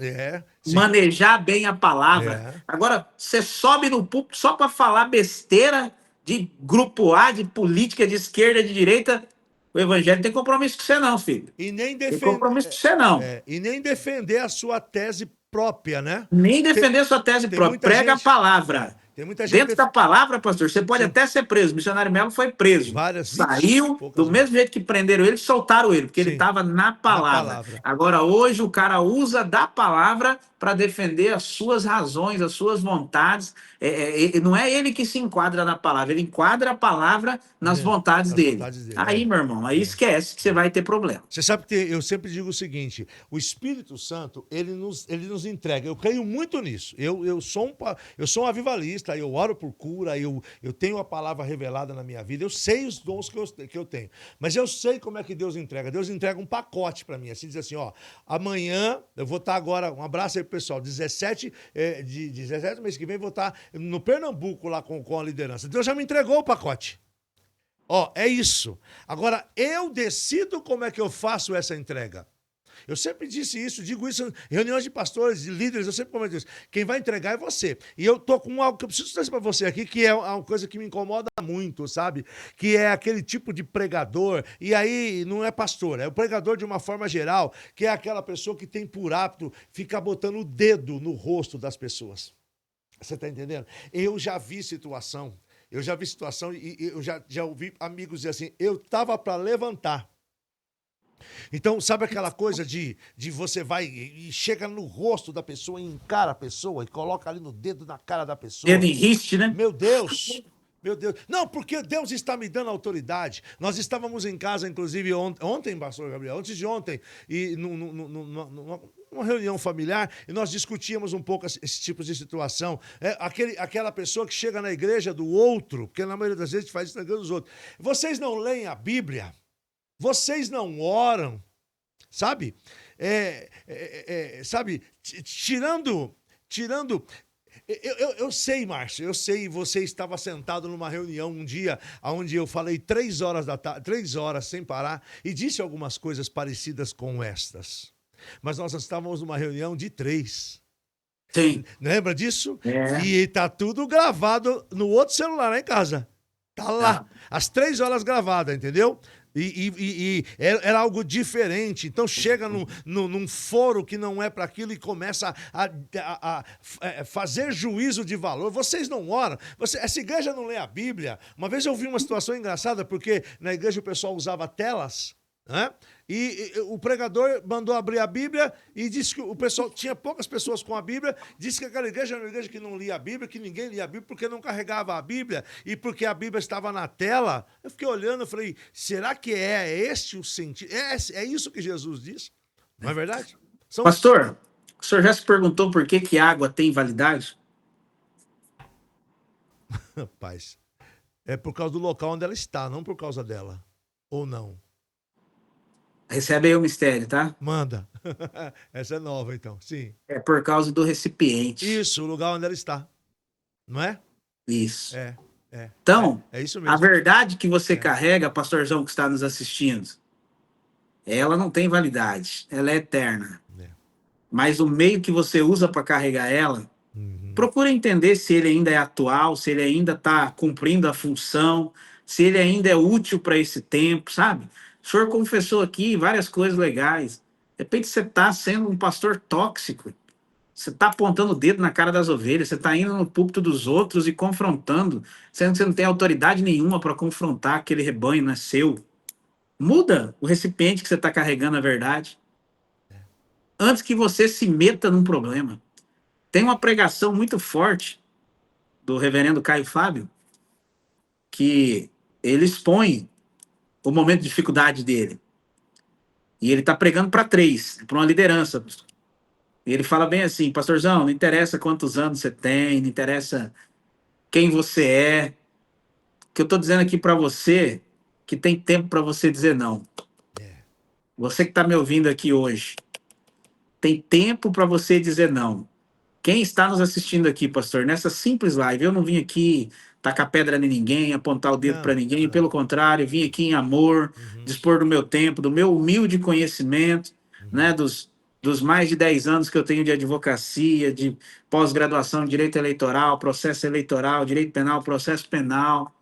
mas, manejar bem a palavra. Agora, você sobe no púlpito só para falar besteira de grupo A, de política, de esquerda, de direita. O evangelho não tem compromisso com você, não, filho. E nem Tem compromisso com você, não. E nem defender a sua tese própria, né? Nem defender a sua tese própria. Prega a palavra. Tem muita gente Dentro da palavra, pastor, você pode até ser preso. O missionário Melo foi preso. Saiu do mesmo jeito que prenderam ele, soltaram ele, porque ele estava na palavra. Agora, hoje, o cara usa da palavra para defender as suas razões, as suas vontades. Não é ele que se enquadra na palavra, ele enquadra a palavra nas vontades dele. Aí, meu irmão, aí esquece que você vai ter problema. Você sabe que eu sempre digo o seguinte, o Espírito Santo, ele nos entrega. Eu creio muito nisso. Eu sou um avivalista, eu oro por cura, eu tenho a palavra revelada na minha vida, eu sei os dons que eu tenho. Mas eu sei como é que Deus entrega. Deus entrega um pacote para mim, assim, diz assim, ó, amanhã, eu vou estar agora, um abraço aí, pessoal, 17 do mês que vem, vou estar no Pernambuco lá com a liderança. Deus já me entregou o pacote. Ó, é isso. Agora, eu decido como é que eu faço essa entrega. Eu sempre disse isso, digo isso em reuniões de pastores, de líderes, eu sempre comento isso. Quem vai entregar é você. E eu tô com algo que eu preciso trazer para você aqui, que é uma coisa que me incomoda muito, sabe? Que é aquele tipo de pregador, e aí não é pastor, é o pregador de uma forma geral, que é aquela pessoa que tem por hábito ficar botando o dedo no rosto das pessoas. Você tá entendendo? Eu já vi situação e eu já ouvi amigos dizer assim, eu tava para levantar. Então, sabe aquela coisa de você vai e chega no rosto da pessoa, e encara a pessoa e coloca ali no dedo na cara da pessoa. Dedo em riste, né? Meu Deus! Meu Deus. Não, porque Deus está me dando autoridade. Nós estávamos em casa, inclusive, ontem, pastor Gabriel, antes de ontem, e numa reunião familiar, e nós discutíamos um pouco esse tipo de situação. Aquela pessoa que chega na igreja do outro, porque na maioria das vezes faz isso na igreja dos outros. Vocês não leem a Bíblia? Vocês não oram? Sabe? Sabe? Tirando... Eu sei, Márcio, eu sei, você estava sentado numa reunião um dia onde eu falei 3 horas da tarde, 3 horas sem parar, e disse algumas coisas parecidas com estas. Mas nós estávamos numa reunião de 3. Sim. Lembra disso? E tá tudo gravado no outro celular lá em casa. Tá lá. Às 3 horas gravada, entendeu? E era algo diferente. Então chega num foro que não é para aquilo e começa a fazer juízo de valor. Vocês não oram. Essa igreja não lê a Bíblia. Uma vez eu vi uma situação engraçada, porque na igreja o pessoal usava telas. né? E o pregador mandou abrir a Bíblia e disse que o pessoal tinha poucas pessoas com a Bíblia, disse que aquela igreja era uma igreja que não lia a Bíblia, que ninguém lia a Bíblia porque não carregava a Bíblia e porque a Bíblia estava na tela. Eu fiquei olhando e falei, será que é este o sentido? É isso que Jesus disse? Não é verdade? Pastor, o senhor já se perguntou por que água tem validade? Rapaz, é por causa do local onde ela está, não por causa dela. Ou não? Recebe aí o mistério, tá? Manda. Essa é nova, então. Sim. É por causa do recipiente. Isso, o lugar onde ela está. Não é? Isso. É. Então, É isso a mesmo. verdade que você carrega, pastorzão que está nos assistindo, ela não tem validade, ela é eterna. Mas o meio que você usa para carregar ela, procura entender se ele ainda é atual, se ele ainda está cumprindo a função, se ele ainda é útil para esse tempo, sabe? O senhor confessou aqui várias coisas legais. De repente você está sendo um pastor tóxico. Você está apontando o dedo na cara das ovelhas, você está indo no púlpito dos outros e confrontando, sendo que você não tem autoridade nenhuma para confrontar aquele rebanho, não é seu. Muda o recipiente que você está carregando a verdade. Antes que você se meta num problema. Tem uma pregação muito forte do reverendo Caio Fábio, que ele expõe o momento de dificuldade dele. E ele está pregando para 3, para uma liderança. E ele fala bem assim, pastorzão, não interessa quantos anos você tem, não interessa quem você é. O que eu estou dizendo aqui para você, que tem tempo para você dizer não. Você que está me ouvindo aqui hoje, tem tempo para você dizer não. Quem está nos assistindo aqui, pastor, nessa simples live, eu não vim aqui tacar pedra em ninguém, apontar o dedo para ninguém, pelo contrário, eu vim aqui em amor, dispor do meu tempo, do meu humilde conhecimento, né, dos mais de 10 anos que eu tenho de advocacia, de pós-graduação em direito eleitoral, processo eleitoral, direito penal, processo penal,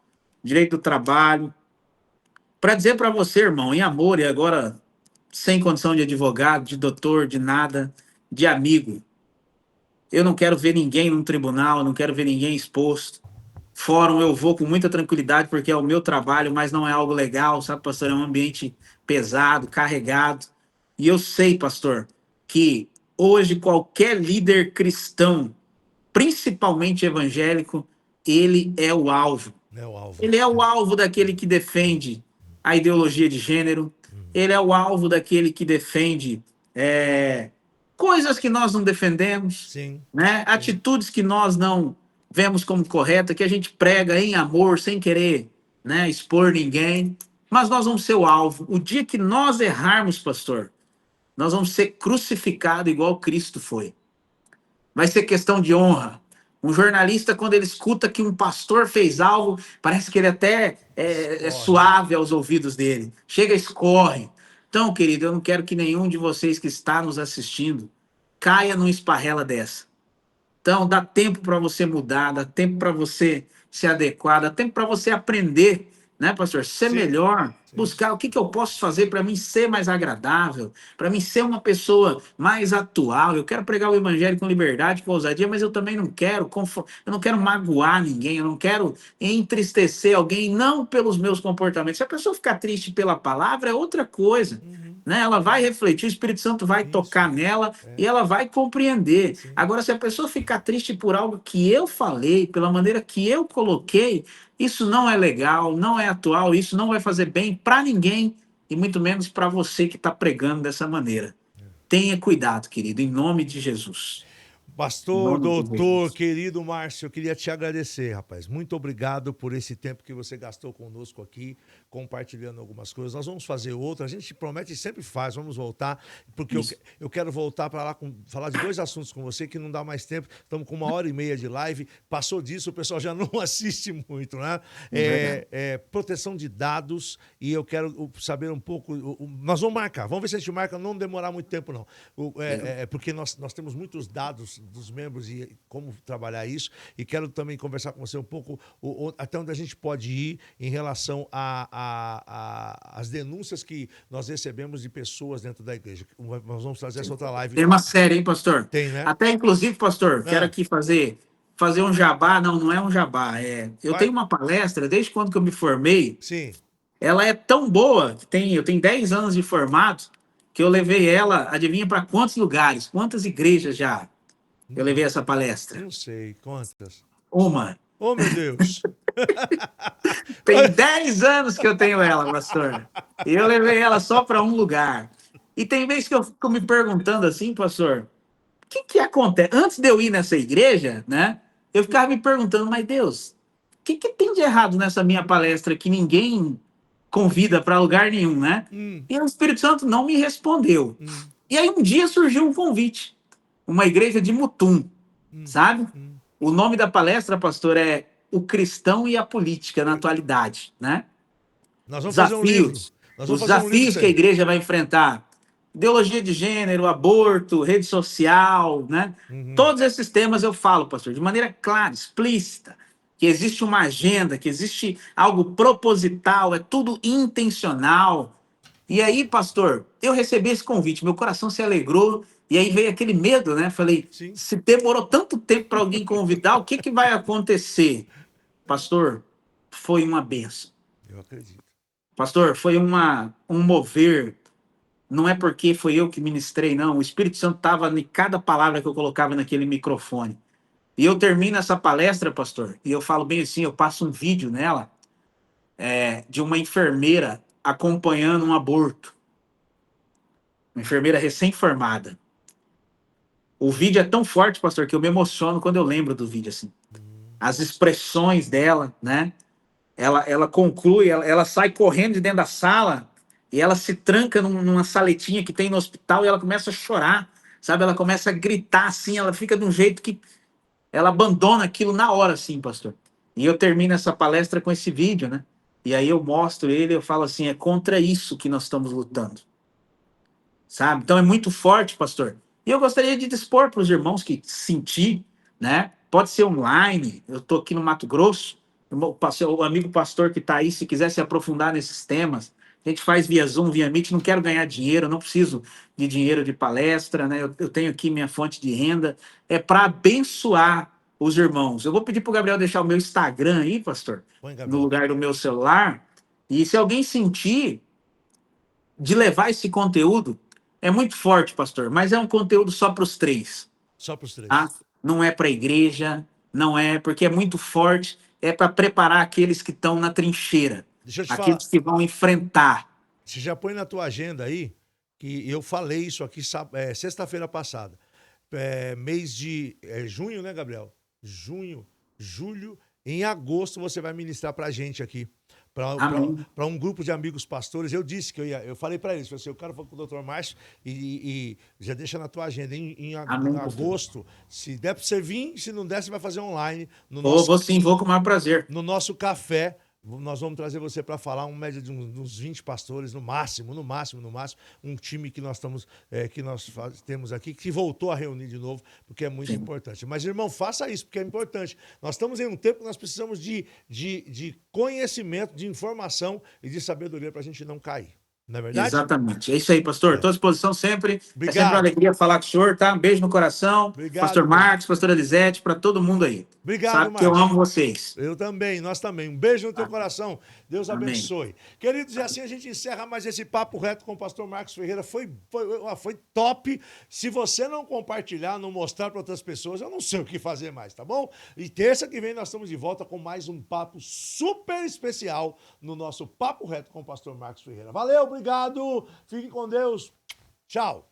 direito do trabalho, para dizer para você, irmão, em amor, e agora sem condição de advogado, de doutor, de nada, de amigo, eu não quero ver ninguém num tribunal, não quero ver ninguém exposto. Fórum eu vou com muita tranquilidade porque é o meu trabalho, mas não é algo legal, sabe, pastor? É um ambiente pesado, carregado. E eu sei, pastor, que hoje qualquer líder cristão, principalmente evangélico, ele é o alvo. Ele é o alvo daquele que defende a ideologia de gênero, ele é o alvo daquele que defende coisas que nós não defendemos, né? Atitudes que nós não vemos como correta, que a gente prega em amor, sem querer, né, expor ninguém, mas nós vamos ser o alvo. O dia que nós errarmos, pastor, nós vamos ser crucificados igual Cristo foi. Vai ser questão de honra. Um jornalista, quando ele escuta que um pastor fez algo, parece que ele até é suave aos ouvidos dele. Chega, escorre. Então, querido, eu não quero que nenhum de vocês que está nos assistindo caia numa esparrela dessa. Então, dá tempo para você mudar, dá tempo para você se adequar, dá tempo para você aprender, né, pastor? Ser melhor, buscar o que eu posso fazer para mim ser mais agradável, para mim ser uma pessoa mais atual. Eu quero pregar o evangelho com liberdade, com ousadia, mas eu também não quero, eu não quero magoar ninguém, eu não quero entristecer alguém, não pelos meus comportamentos. Se a pessoa ficar triste pela palavra, é outra coisa. Né? Ela vai refletir, o Espírito Santo vai tocar nela e ela vai compreender. Agora, se a pessoa ficar triste por algo que eu falei, pela maneira que eu coloquei, isso não é legal, não é atual, isso não vai fazer bem para ninguém e muito menos para você que está pregando dessa maneira. Tenha cuidado, querido, em nome de Jesus. Pastor, doutor, querido Márcio, eu queria te agradecer, rapaz. Muito obrigado por esse tempo que você gastou conosco aqui, compartilhando algumas coisas. Nós vamos fazer outra, a gente promete e sempre faz, vamos voltar, porque eu quero voltar para lá, falar de 2 assuntos com você, que não dá mais tempo. Estamos com 1h30 de live, passou disso, o pessoal já não assiste muito, né? Proteção de dados, e eu quero saber um pouco, nós vamos marcar, vamos ver se a gente marca, não demorar muito tempo não, porque nós temos muitos dados dos membros e como trabalhar isso, e quero também conversar com você um pouco até onde a gente pode ir em relação às denúncias que nós recebemos de pessoas dentro da igreja. Nós vamos trazer essa outra live. Tem uma série, hein, pastor? Tem, né? Até, inclusive, pastor, quero aqui fazer um jabá. Não é um jabá. Eu tenho uma palestra, desde quando que eu me formei, sim, ela é tão boa, eu tenho 10 anos de formado, que eu levei ela, adivinha para quantos lugares, quantas igrejas já eu levei essa palestra? Não sei quantas. Uma. Oh, meu Deus. Tem 10 anos que eu tenho ela, pastor. E eu levei ela só para um lugar. E tem vezes que eu fico me perguntando assim, pastor, o que que acontece? Antes de eu ir nessa igreja, né? Eu ficava me perguntando, mas Deus, o que que tem de errado nessa minha palestra que ninguém convida para lugar nenhum, né? Hum, E o Espírito Santo não me respondeu. hum, E aí um dia surgiu um convite, uma igreja de Mutum, hum, sabe? hum. O nome da palestra, pastor, é O Cristão e a Política na Atualidade, né? Nós vamos fazer um livro. Desafios, Nós vamos os fazer um livro desafios disso que a aí. igreja vai enfrentar, ideologia de gênero, aborto, rede social, né? Uhum. Todos esses temas eu falo, pastor, de maneira clara, explícita, que existe uma agenda, que existe algo proposital, é tudo intencional. E aí, pastor, eu recebi esse convite, meu coração se alegrou, e aí veio aquele medo, né? Falei, Sim, se demorou tanto tempo para alguém convidar, o que que vai acontecer? Pastor, foi uma benção. eu acredito. Pastor, foi um mover. Não é porque foi eu que ministrei, não. O Espírito Santo estava em cada palavra que eu colocava naquele microfone. E eu termino essa palestra, pastor, e eu falo bem assim: eu passo um vídeo nela de uma enfermeira acompanhando um aborto. Uma enfermeira recém-formada. O vídeo é tão forte, pastor, que eu me emociono quando eu lembro do vídeo, assim. Hum. As expressões dela, né? Ela conclui, ela sai correndo de dentro da sala e ela se tranca numa saletinha que tem no hospital e ela começa a chorar, sabe? Ela começa a gritar assim, ela fica de um jeito que ela abandona aquilo na hora, assim, pastor. E eu termino essa palestra com esse vídeo, né? E aí eu mostro ele, eu falo assim, é contra isso que nós estamos lutando, sabe? Então é muito forte, pastor. E eu gostaria de dispor para os irmãos que sentir, né? Pode ser online, eu estou aqui no Mato Grosso, o amigo pastor que está aí, se quiser se aprofundar nesses temas, a gente faz via Zoom, via Meet, não quero ganhar dinheiro, não preciso de dinheiro de palestra, né? Eu tenho aqui minha fonte de renda, é para abençoar os irmãos. Eu vou pedir para o Gabriel deixar o meu Instagram aí, pastor, Põe, no Gabriel. lugar do meu celular, e se alguém sentir de levar esse conteúdo é muito forte, pastor, mas é um conteúdo só para os três, Só para os tá? três. Não é para a igreja, não é, porque é muito forte, é para preparar aqueles que estão na trincheira, Deixa eu te falar. aqueles que vão enfrentar. Você já põe na tua agenda aí, que eu falei isso aqui sexta-feira passada. Mês de junho, né, Gabriel? Junho, julho. Em agosto você vai ministrar pra gente aqui. Amém. Para um grupo de amigos pastores. Eu disse que eu falei para eles, falei assim, eu quero falar com o Dr. Márcio e já deixa na tua agenda. Em Amém, pastor. agosto, se der para você vir, se não der, você vai fazer online no Vou, nosso, vou sim, vou com o maior prazer. no nosso café. Nós vamos trazer você para falar, uma média de uns 20 pastores, no máximo, no máximo, no máximo, um time que nós estamos, temos aqui, que voltou a reunir de novo, porque é muito Sim. importante. Mas, irmão, faça isso, porque é importante. Nós estamos em um tempo que nós precisamos de conhecimento, de informação e de sabedoria para a gente não cair. Não é verdade? Exatamente. É isso aí, pastor. É. Estou à disposição sempre. É sempre uma Obrigado. alegria falar com o senhor, tá? Um beijo no coração. Obrigado, Pastor irmão. Marcos, pastora Elisete, para todo mundo aí. Obrigado, Sabe que eu amo Márcio. vocês. Eu também, nós também. Um beijo no teu Tá? coração. Deus Amém. abençoe. Queridos, e assim a gente encerra mais esse papo reto com o pastor Marcos Ferreira. Foi top. Se você não compartilhar, não mostrar para outras pessoas, eu não sei o que fazer mais, tá bom? E terça que vem nós estamos de volta com mais um papo super especial no nosso Papo Reto com o pastor Marcos Ferreira. Valeu, obrigado. Fique com Deus. Tchau.